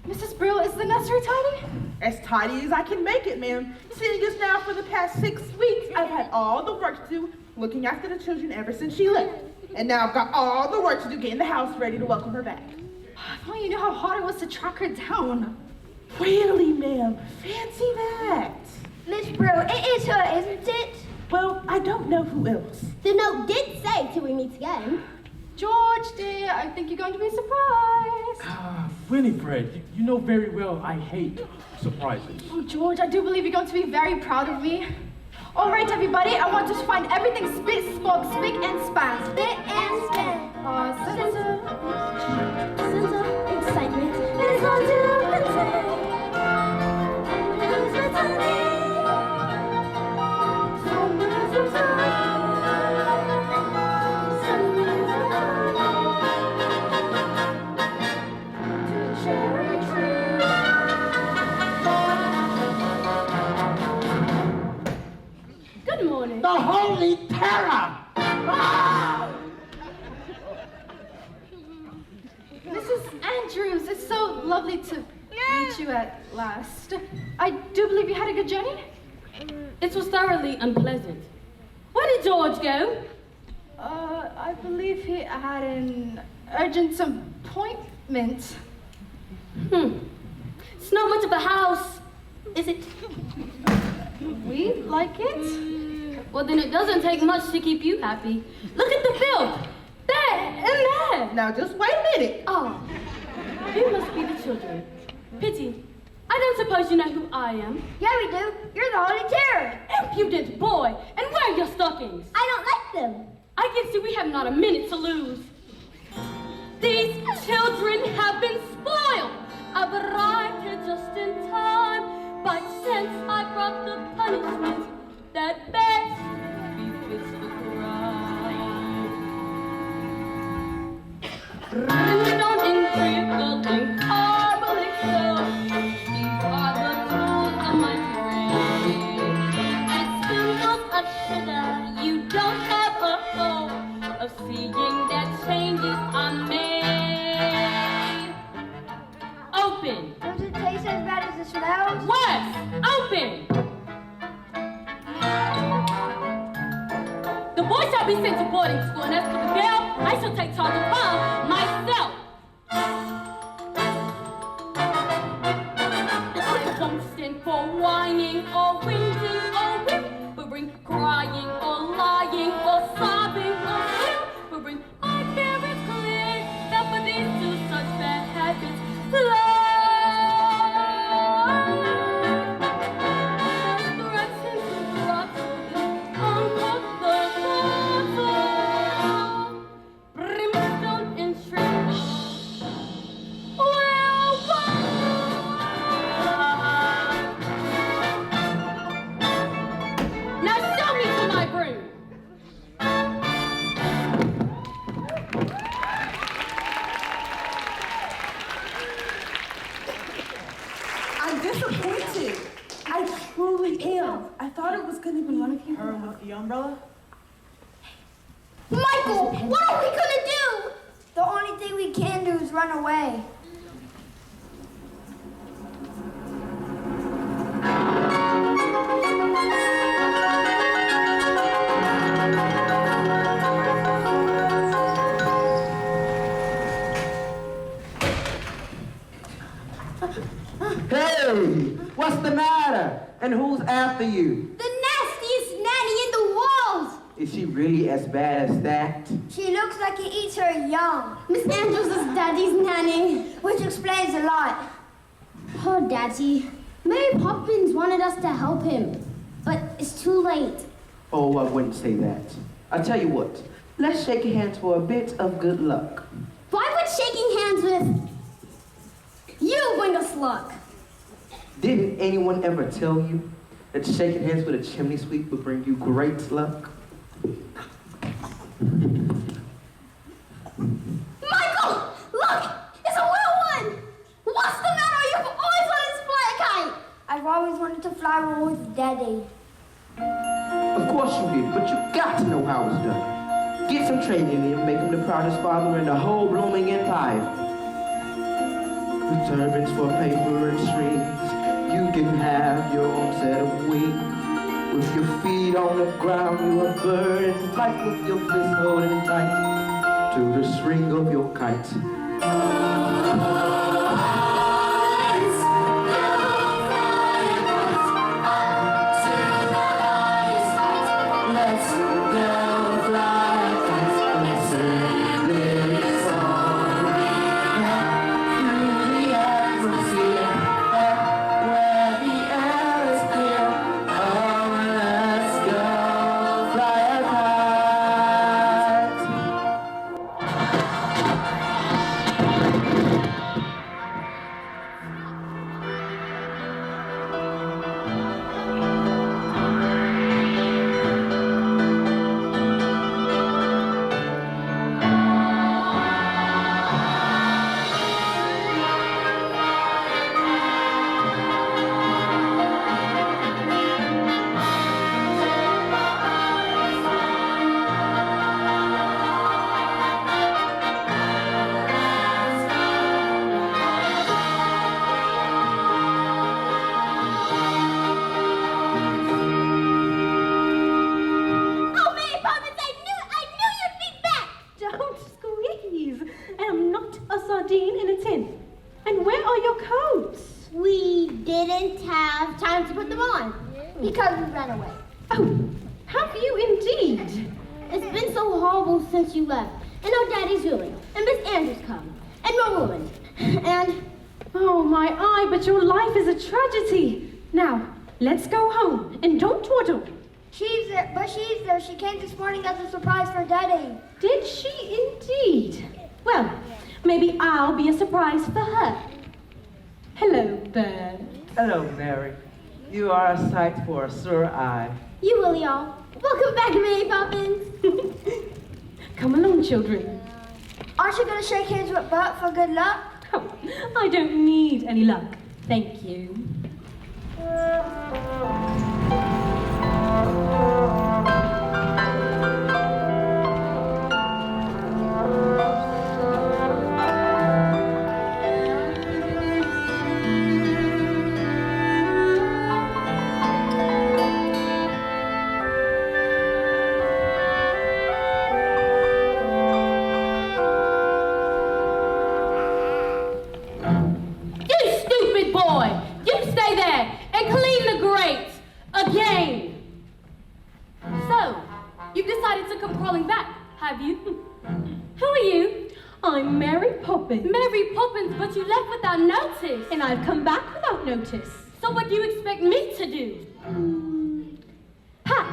Speaker 8: Mrs. Brill, is the nursery tidy?
Speaker 6: As tidy as I can make it, ma'am. Seeing as now for the past 6 weeks, I've had all the work to do looking after the children ever since she left. And now I've got all the work to do getting the house ready to welcome her back.
Speaker 8: If only you knew how hard it was to track her down.
Speaker 6: Really, ma'am? Fancy that.
Speaker 5: Miss Brill, it is her, isn't it?
Speaker 6: Well, I don't know who else.
Speaker 5: The note did say till we meet again.
Speaker 8: George, dear, I think you're going to be surprised.
Speaker 4: Winifred, you know very well I hate surprises.
Speaker 8: Oh, George, I do believe you're going to be very proud of me. All right, everybody, I want you to find everything spit, spoke, spick, and span.
Speaker 5: Spit and span.
Speaker 8: Sense of
Speaker 5: Excitement. It is all to
Speaker 3: Good morning.
Speaker 4: The Holy Terror! Ah!
Speaker 8: Mrs. Andrews, it's so lovely to meet you at last. I do believe you had a good journey?
Speaker 3: It was thoroughly unpleasant. Where did George go?
Speaker 8: I believe he had an urgent appointment.
Speaker 3: It's not much of a house, is it?
Speaker 8: We like it.
Speaker 3: Well, then it doesn't take much to keep you happy. Look at the filth. There and there.
Speaker 6: Now just wait a minute.
Speaker 3: Oh, you must be the children. Pity. I don't suppose you know who I am.
Speaker 5: Yeah, we do. You're the Holy Terror.
Speaker 3: Impudent boy. And where are your stockings?
Speaker 5: I don't like them.
Speaker 3: I can see we have not a minute to lose. These children have been spoiled. I've arrived here just in time. But since I brought the punishment that best befits the crime. Written on incredible and carbolic silk, these are the tools of my trade. As spoonfuls of sugar, you don't have a hope of seeing that changes
Speaker 7: be sent to boarding school, and as for the girl, I shall take charge of her myself. I won't stand for whining or whinging or whimpering, crying or lying or sobbing or whimpering. I care it's clear that for these two such bad habits,
Speaker 6: I thought it was going to be her with the umbrella.
Speaker 5: Michael, what are we gonna do? The only thing we can do is run away.
Speaker 9: Hey, what's the matter? And who's after you?
Speaker 5: The nastiest nanny in the world!
Speaker 9: Is she really as bad as that?
Speaker 5: She looks like he eats her young. Miss Andrews is Daddy's nanny, which explains a lot. Poor Daddy. Mary Poppins wanted us to help him, but it's too late.
Speaker 9: Oh, I wouldn't say that. I'll tell you what. Let's shake hands for a bit of good luck.
Speaker 5: Why would shaking hands with you bring us luck?
Speaker 9: Didn't anyone ever tell you that shaking hands with a chimney sweep would bring you great luck?
Speaker 5: Michael! Look! It's a real one! What's the matter? You've always wanted to fly a kite! I've always wanted to fly one with Daddy.
Speaker 9: Of course you did, but you got to know how it's done. Get some training in and make him the proudest father in the whole blooming empire. With turbans for paper and strings, you can have your own set of wings. With your feet on the ground, you are bird and flight with your fists holding tight to the string of your kite.
Speaker 5: Because we ran away. Oh, have you indeed? It's been so horrible since you left. And our Daddy's ruined. And Miss Andrews come. And we're ruined. And...
Speaker 3: Oh, my eye, but your life is a tragedy. Now, let's go home. And don't twaddle.
Speaker 5: She's there. She came this morning as a surprise for Daddy.
Speaker 3: Did she indeed? Well, maybe I'll be a surprise for her. Hello, Bert.
Speaker 1: Hello, Mary. You are a sight for a sore eye.
Speaker 5: You will, y'all. Welcome back, Mary Poppins.
Speaker 3: Come along, children.
Speaker 5: Aren't you going to shake hands with Bert for good luck?
Speaker 3: Oh, I don't need any luck. Thank you. Have you? Who are you? I'm Mary Poppins.
Speaker 10: Mary Poppins, but you left without notice.
Speaker 3: And I've come back without notice.
Speaker 10: So what do you expect me to do?
Speaker 3: Pack.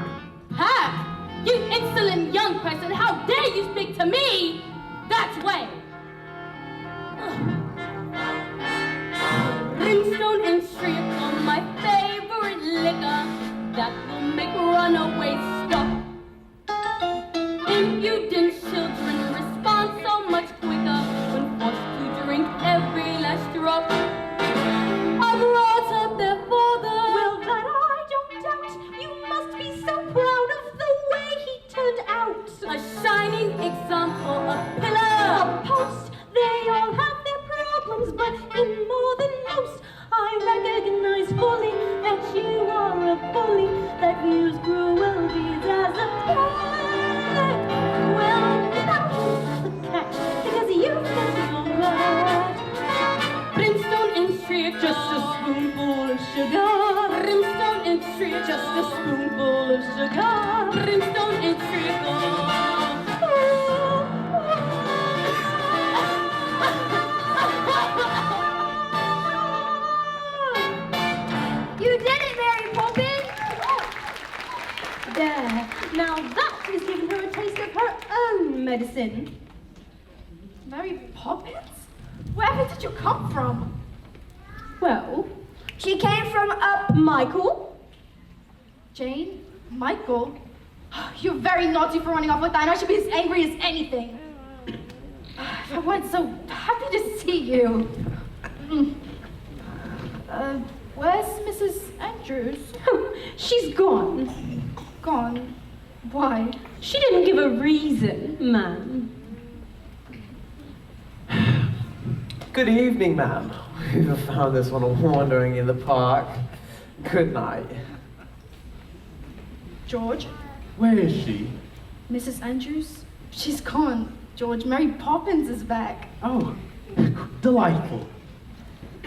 Speaker 10: Pack? You insolent young person, how dare you speak to me that way? Brimstone and shriek on my favorite liquor that will make runaways stop. Impudent children respond so much quicker when forced to drink every last drop. I brought up their father.
Speaker 3: Well, that I don't doubt. You must be so proud of the way he turned out.
Speaker 10: A shining example, a pillar.
Speaker 3: A post. They all have their problems, but in more than most, I recognize fully that you are a bully that views cruel deeds as a pet. Well, that's the catch, because you've got your right.
Speaker 10: Brimstone and shriek,
Speaker 3: Just a spoonful of sugar.
Speaker 10: Brimstone and shriek,
Speaker 3: Just a spoonful of sugar.
Speaker 10: Brimstone and shriek.
Speaker 5: You did it, Mary Poppins!
Speaker 3: There. Now that is giving her a taste of her own medicine.
Speaker 8: Mary Poppins? Wherever did you come from?
Speaker 3: Well,
Speaker 5: She came from
Speaker 3: Michael.
Speaker 8: Jane? Michael? You're very naughty for running off with that, and I should be as angry as anything. I was so happy to see you. Where's Mrs. Andrews?
Speaker 3: She's gone.
Speaker 8: Gone. Why?
Speaker 3: She didn't give a reason, ma'am.
Speaker 9: Good evening, ma'am. We've found this one wandering in the park. Good night.
Speaker 8: George?
Speaker 4: Where is she?
Speaker 8: Mrs. Andrews? She's gone. George, Mary Poppins is back.
Speaker 4: Oh, delightful.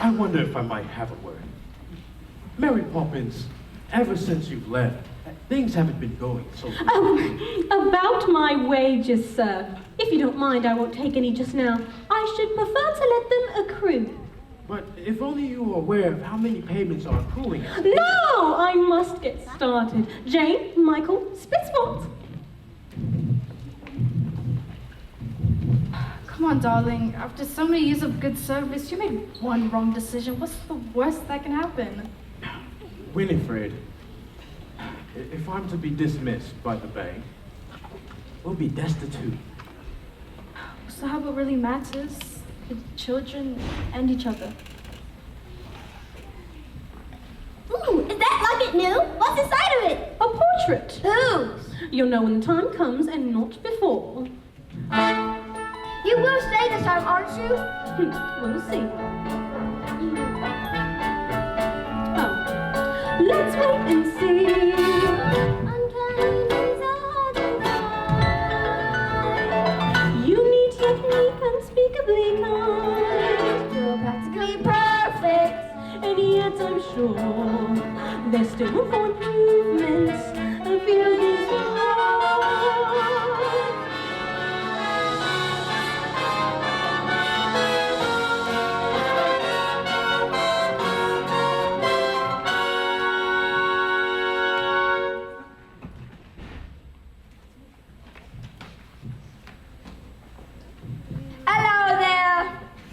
Speaker 4: I wonder if I might have a word. Mary Poppins, ever since you've left, things haven't been going so good.
Speaker 3: Oh, about my wages, sir. If you don't mind, I won't take any just now. I should prefer to let them accrue.
Speaker 4: But if only you were aware of how many payments are accruing.
Speaker 3: No, I must get started. Jane, Michael, spit spots.
Speaker 8: Come on, darling. After so many years of good service, you made one wrong decision. What's the worst that can happen?
Speaker 4: Winifred, if I'm to be dismissed by the bank, we'll be destitute.
Speaker 8: So how what really matters? The children and each other.
Speaker 5: Ooh, is that locket new? What's inside of it?
Speaker 3: A portrait.
Speaker 5: Whose?
Speaker 3: You'll know when the time comes and not before.
Speaker 5: You will stay this time, aren't you?
Speaker 3: We'll see. Oh, let's wait and see.
Speaker 5: Uncanny things are hard to find.
Speaker 3: Unique technique unspeakably kind.
Speaker 5: You're practically perfect.
Speaker 3: And yet I'm sure there's still room for improvements. A few things are hard.
Speaker 5: Hello there.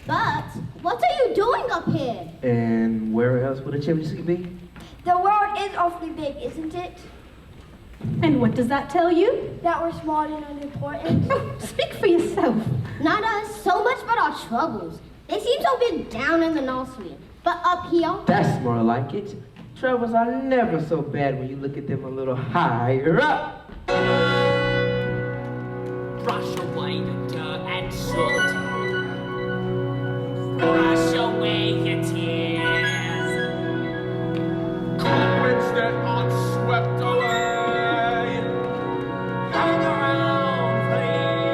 Speaker 5: But what are you doing up here?
Speaker 9: And where else would a chimney be?
Speaker 5: The world is awfully big, isn't it?
Speaker 3: And what does that tell you?
Speaker 5: That we're small and unimportant.
Speaker 3: Speak for yourself.
Speaker 5: Not us, so much but our troubles. They seem so big down in the Northland. But up here,
Speaker 9: That's more like it. Troubles are never so bad when you look at them a little higher up.
Speaker 11: Brush away the dirt and soot. Brush away your tears. Cobwebs that aren't swept away. Hang around, please.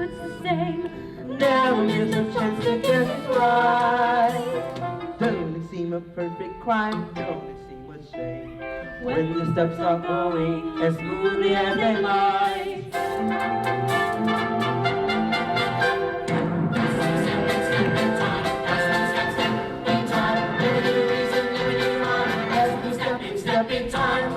Speaker 3: it's the same.
Speaker 1: Never miss a chance to get it right. Doesn't only seem a perfect crime, it only seem a shame. When the steps are going as smoothly as they might.
Speaker 7: Step in time.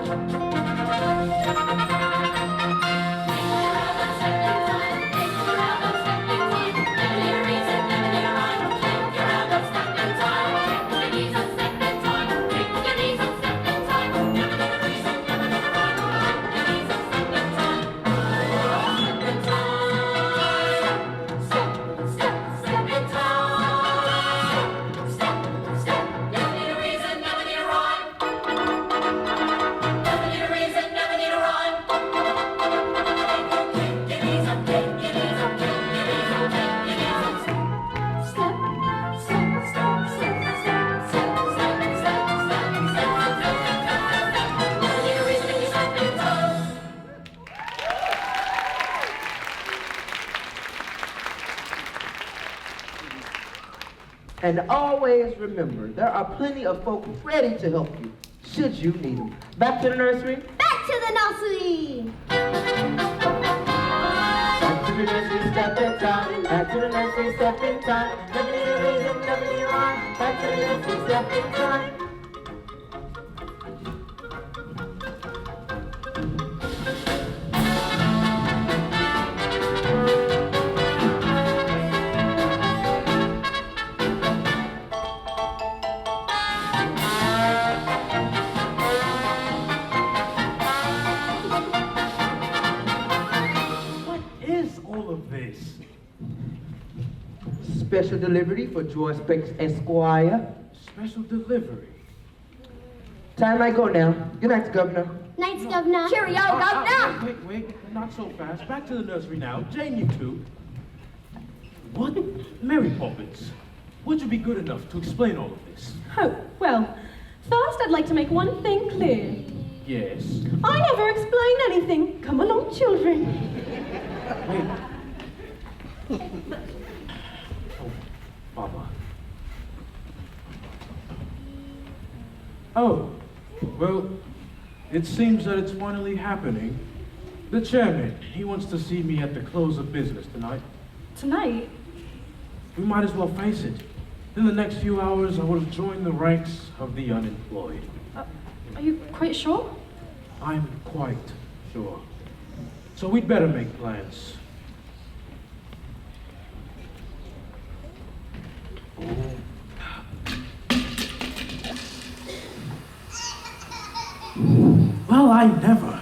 Speaker 1: And always remember, there are plenty of folk ready to help you, should you need them. Back to the nursery.
Speaker 5: Back to the nursery!
Speaker 1: Back to the nursery, step in time. Back to the nursery, step in time. Never need a reason, never need a rhyme. Back to the nursery, step in time. Special delivery for George Specs Esquire.
Speaker 4: Special delivery.
Speaker 1: Time I go now. Good night, Governor.
Speaker 5: Nights, Governor.
Speaker 2: Cheerio, Governor.
Speaker 4: Wait, not so fast. Back to the nursery now. Jane, you two. What? Mary Poppins, would you be good enough to explain all of this?
Speaker 3: Oh, well, first I'd like to make one thing clear.
Speaker 4: Yes.
Speaker 3: I never explain anything. Come along, children.
Speaker 4: Wait. Mama. Oh, well, it seems that it's finally happening. The chairman, he wants to see me at the close of business tonight.
Speaker 8: Tonight?
Speaker 4: We might as well face it. In the next few hours, I will join the ranks of the unemployed.
Speaker 8: Are you quite sure?
Speaker 4: I'm quite sure. So we'd better make plans. Well, I never.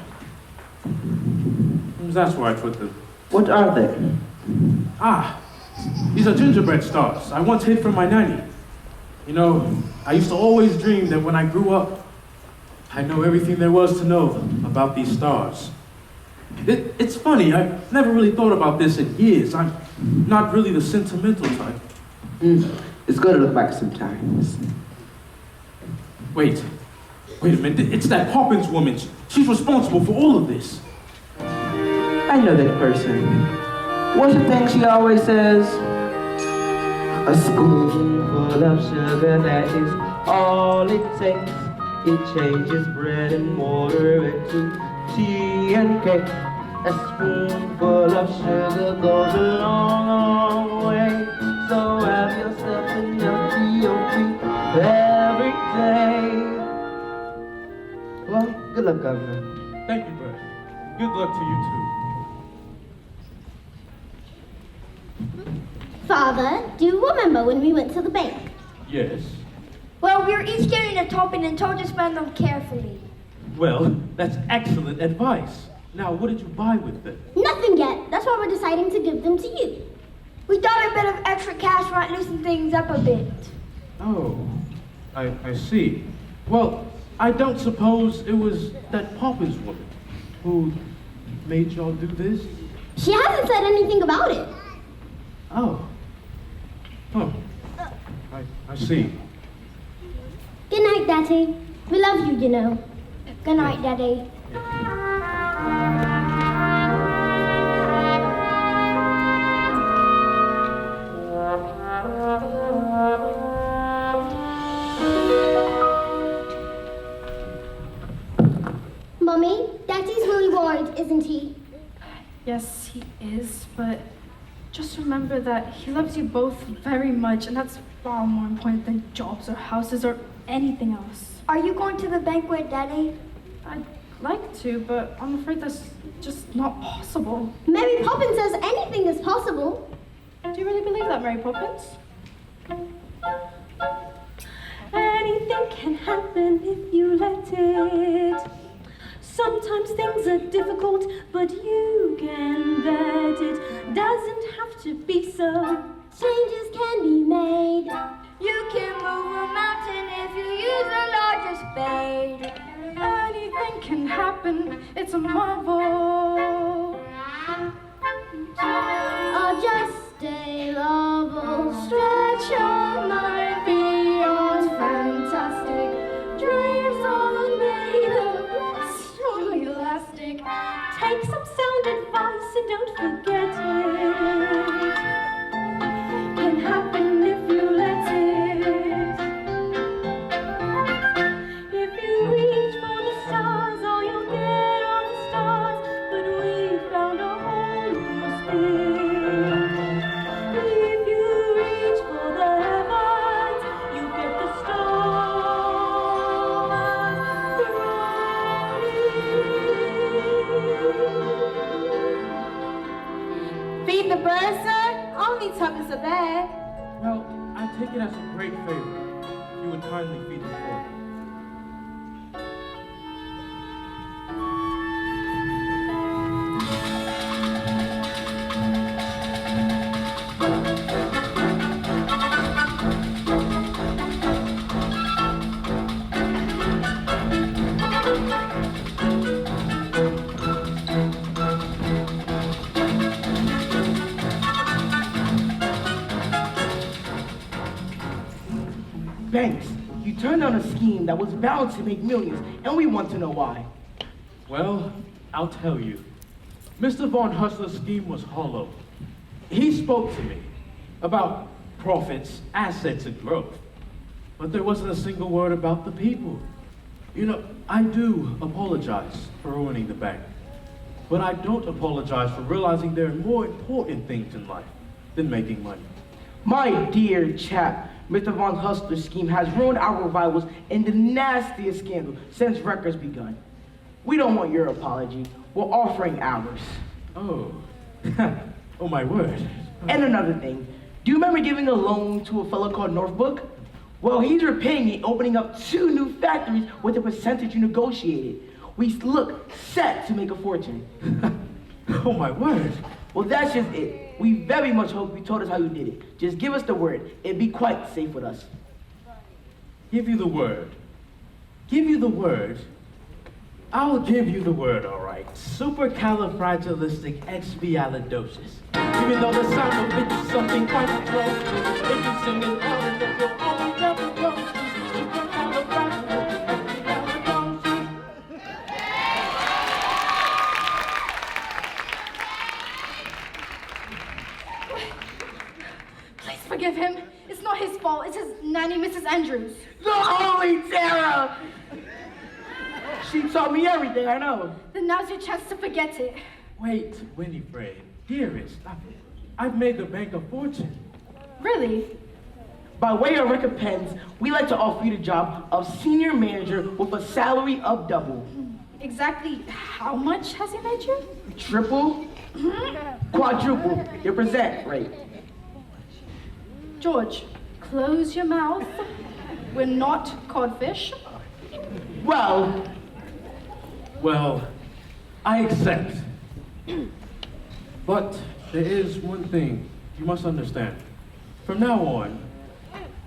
Speaker 4: That's where I put them.
Speaker 1: What are they?
Speaker 4: Ah, these are gingerbread stars I once hid from my nanny. You know, I used to always dream that when I grew up, I'd know everything there was to know about these stars. It's funny, I've never really thought about this in years. I'm not really the sentimental type.
Speaker 1: It's good to look back sometimes.
Speaker 4: Wait a minute, it's that Poppins woman. She's responsible for all of this.
Speaker 1: I know that person. What's the thing she always says? A spoonful of sugar, that is all it takes. It changes bread and water into tea and cake. A spoonful of sugar goes a long, long way. So have yourself enough T.O.P. every day. Well, good luck, Governor.
Speaker 4: Thank you, Bert. Good luck to you too.
Speaker 5: Father, do you remember when we went to the bank?
Speaker 4: Yes.
Speaker 2: Well, we were each given a topping and told to spend them carefully.
Speaker 4: Well, that's excellent advice. Now, what did you buy with it?
Speaker 5: Nothing yet. That's why we're deciding to give them to you.
Speaker 2: We thought a bit of extra cash might loosen things up a bit.
Speaker 4: Oh, I see. Well, I don't suppose it was that Poppins woman who made y'all do this?
Speaker 5: She hasn't said anything about it.
Speaker 4: Oh. Huh. I see.
Speaker 5: Good night, Daddy. We love you, you know.
Speaker 2: Good night, Daddy.
Speaker 8: just remember that he loves you both very much, and that's far more important than jobs or houses or anything else.
Speaker 5: Are you going to the banquet, Daddy?
Speaker 8: I'd like to, but I'm afraid that's just not possible.
Speaker 5: Mary Poppins says anything is possible.
Speaker 8: Do you really believe that, Mary Poppins?
Speaker 3: Anything can happen if you let it. Sometimes things are difficult, but you can bet it doesn't have to be so.
Speaker 5: Changes can be made.
Speaker 2: You can move a mountain if you use the largest spade.
Speaker 8: Anything can happen, it's a marvel.
Speaker 5: Or just a lovable
Speaker 8: Stretch your mind beyond fantastic. Dreams are made of strong elastic.
Speaker 3: Take some sound advice and don't forget it. Can happen if you let it. If you reach for the stars, all you'll get are the stars. But we found a whole new spin. If you reach for the heavens, you get the stars.
Speaker 6: Feed the birds, sir? Only tuppence a bag.
Speaker 4: Well, I take it as a great favor if you would kindly feed them for me.
Speaker 1: Banks, you turned down a scheme that was bound to make millions, and we want to know why.
Speaker 4: Well, I'll tell you. Mr. Von Hustler's scheme was hollow. He spoke to me about profits, assets, and growth. But there wasn't a single word about the people. You know, I do apologize for ruining the bank. But I don't apologize for realizing there are more important things in life than making money.
Speaker 1: My dear chap, Mr. Von Hustler's scheme has ruined our revivals in the nastiest scandal since records begun. We don't want your apology. We're offering ours.
Speaker 4: Oh, oh my word.
Speaker 1: And another thing, do you remember giving a loan to a fellow called Northbrook? Well, he's repaying it, opening up 2 new factories with the percentage you negotiated. We look set to make a fortune.
Speaker 4: Oh my word.
Speaker 1: Well, that's just it. We very much hope you told us how you did it. Just give us the word. It'd be quite safe with us.
Speaker 4: Give you the word. Give you the word. I'll give you the word, all right. Supercalifragilistic. Even though the sound of it is something quite close, if you sing it out of your own repertoire, supercalifragilistic.
Speaker 8: Please forgive him. It's not his fault. It's his nanny, Mrs. Andrews.
Speaker 1: The Holy Terror! She taught me everything I know.
Speaker 8: Then now's your chance to forget it.
Speaker 4: Wait, Winifred, dearest, I've made the bank a fortune.
Speaker 8: Really?
Speaker 1: By way of recompense, we like to offer you the job of senior manager with a salary of double.
Speaker 8: Exactly how much has he made you?
Speaker 1: Triple, quadruple your present rate.
Speaker 8: George, close your mouth. We're not codfish.
Speaker 1: Well,
Speaker 4: I accept. But there is one thing you must understand. From now on,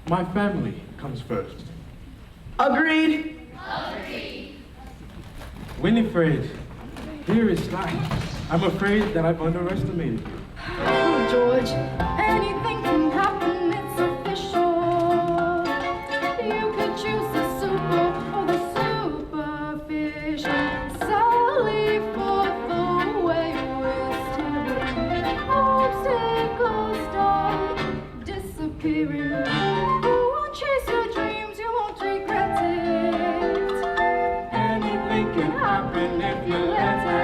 Speaker 4: my family comes first.
Speaker 1: agreed?
Speaker 4: Winifred, dearest, I'm afraid that I've underestimated you.
Speaker 8: Oh, George, anything can happen, it's official. You could choose the super or the superficial. Sally forth the way we're steering. Obstacles start disappearing. Go on, chase your dreams, you won't regret it.
Speaker 4: Anything can happen if you let it.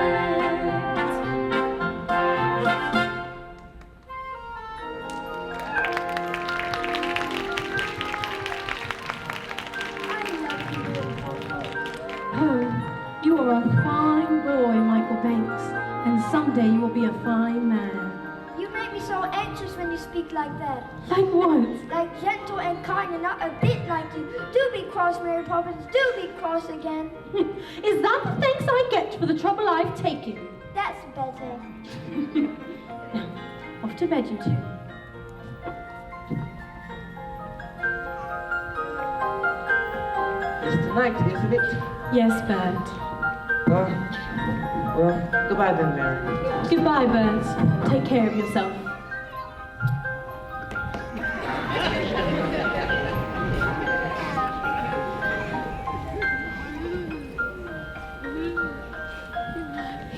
Speaker 3: be a fine man.
Speaker 2: You make me so anxious when you speak like that.
Speaker 3: Like what?
Speaker 2: Like gentle and kind and not a bit like you. Do be cross, Mary Poppins. Do be cross again.
Speaker 3: Is that the thanks I get for the trouble I've taken?
Speaker 2: That's better.
Speaker 3: Now, off to bed, you two.
Speaker 1: It's tonight, isn't it?
Speaker 3: Yes, Bert.
Speaker 1: Well, goodbye then, Mary.
Speaker 3: Goodbye, Bert. Take care of yourself.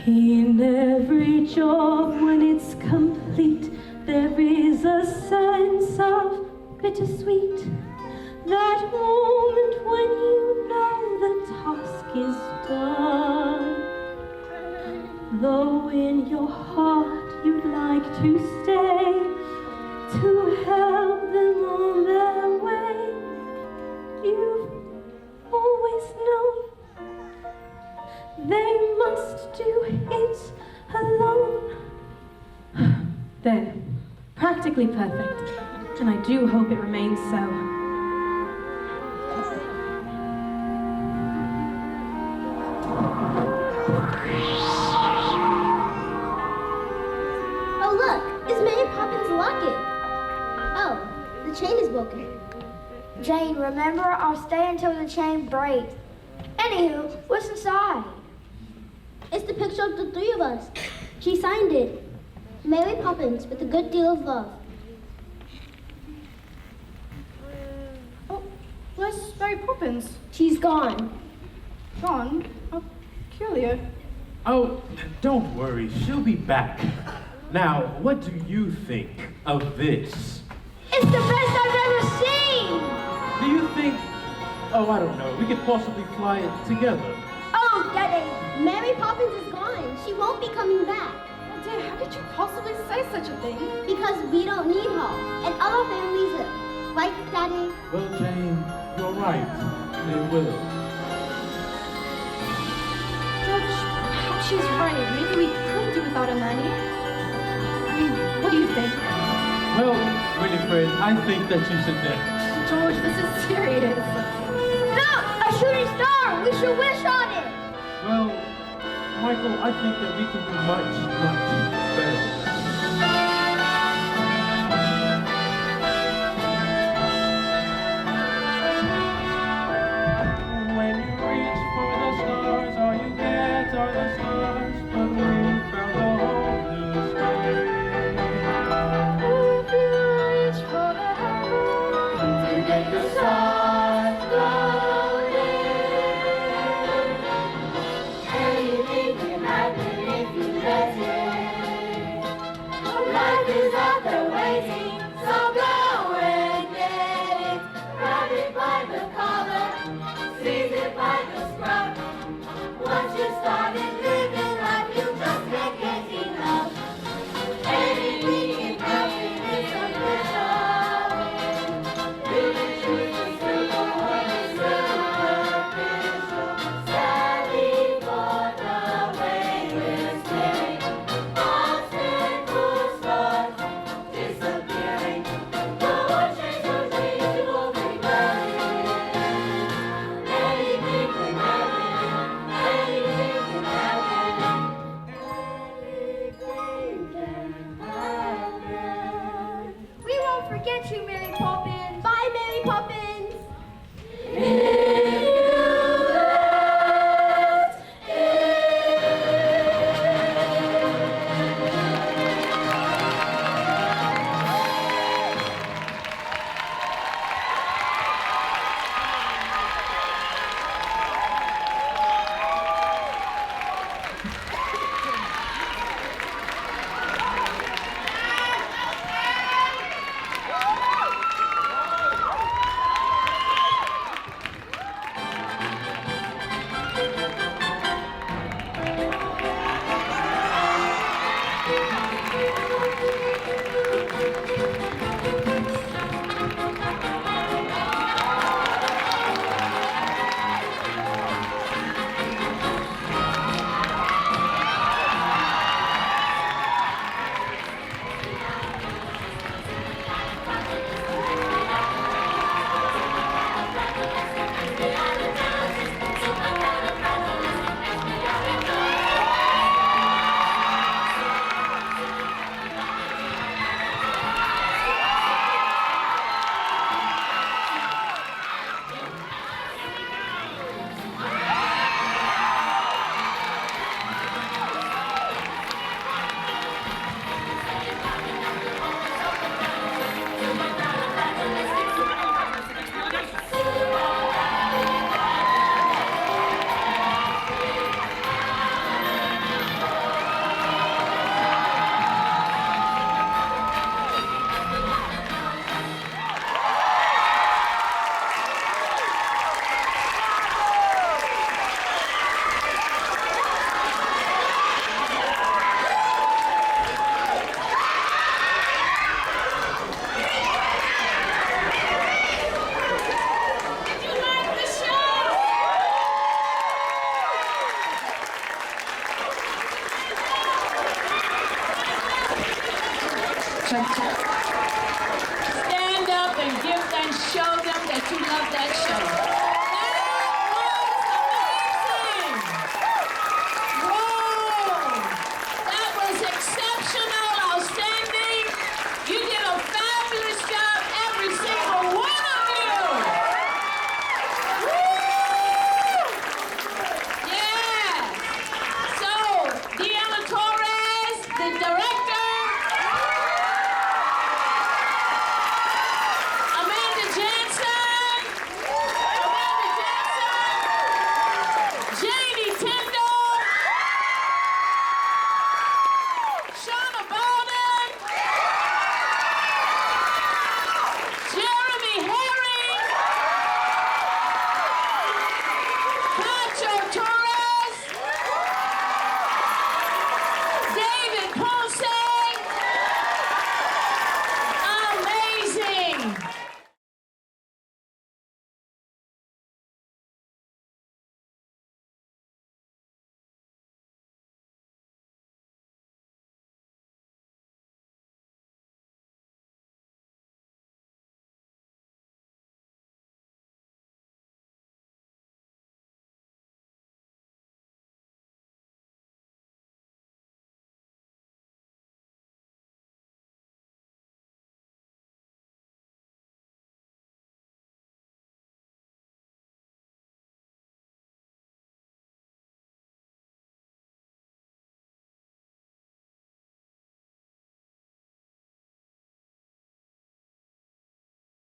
Speaker 3: In every job, when it's complete, there is a sense of bittersweet. That moment when you know the task is done. Though in your heart you'd like to stay, to help them on their way, you've always known they must do it alone. There, practically perfect, and I do hope it remains so.
Speaker 5: Oh, look, it's Mary Poppins' locket. Oh, the chain is broken.
Speaker 2: Jane, remember, I'll stay until the chain breaks. Anywho, what's inside?
Speaker 5: It's the picture of the three of us. She signed it. Mary Poppins with a good deal of love.
Speaker 8: Oh, where's Mary Poppins?
Speaker 5: She's gone.
Speaker 8: Gone? Oh, peculiar.
Speaker 4: Oh, don't worry, she'll be back. Now, what do you think of this?
Speaker 2: It's the best I've ever seen!
Speaker 4: Do you think, oh, I don't know, we could possibly fly it together?
Speaker 2: Oh, Daddy!
Speaker 5: Mary Poppins is gone. She won't be coming back.
Speaker 8: Oh dear, how could you possibly say such a thing?
Speaker 5: Because we don't need her. And other families do. Right, Daddy?
Speaker 4: Well, Jane, you're right. They will.
Speaker 8: George, perhaps she's right. Maybe we could do without a nanny. I mean, what do you think?
Speaker 4: Well, Winifred, I think that you should dance.
Speaker 8: George, this is serious.
Speaker 2: Look! A shooting star! We should wish on it!
Speaker 4: Well, Michael, I think that we can do much, much better. When you reach for the stars, all you get are the stars. But we found the whole new story.
Speaker 2: If you reach for the heavens to make the stars glowing, anything can happen if you let it. Life is out there waiting, so go and get it. Grab it by the collar, seize it by the scruff. Once you started living life, you just can't get enough. Anything can happen, it's official. You can choose the simple or the superficial. Sadly for the way we're steering, obstacles start disappearing. No more change or change, you won't be burning. Anything can happen, anything can happen. Anything can happen. We won't forget you, Mary Poppins. Bye, Mary Poppins.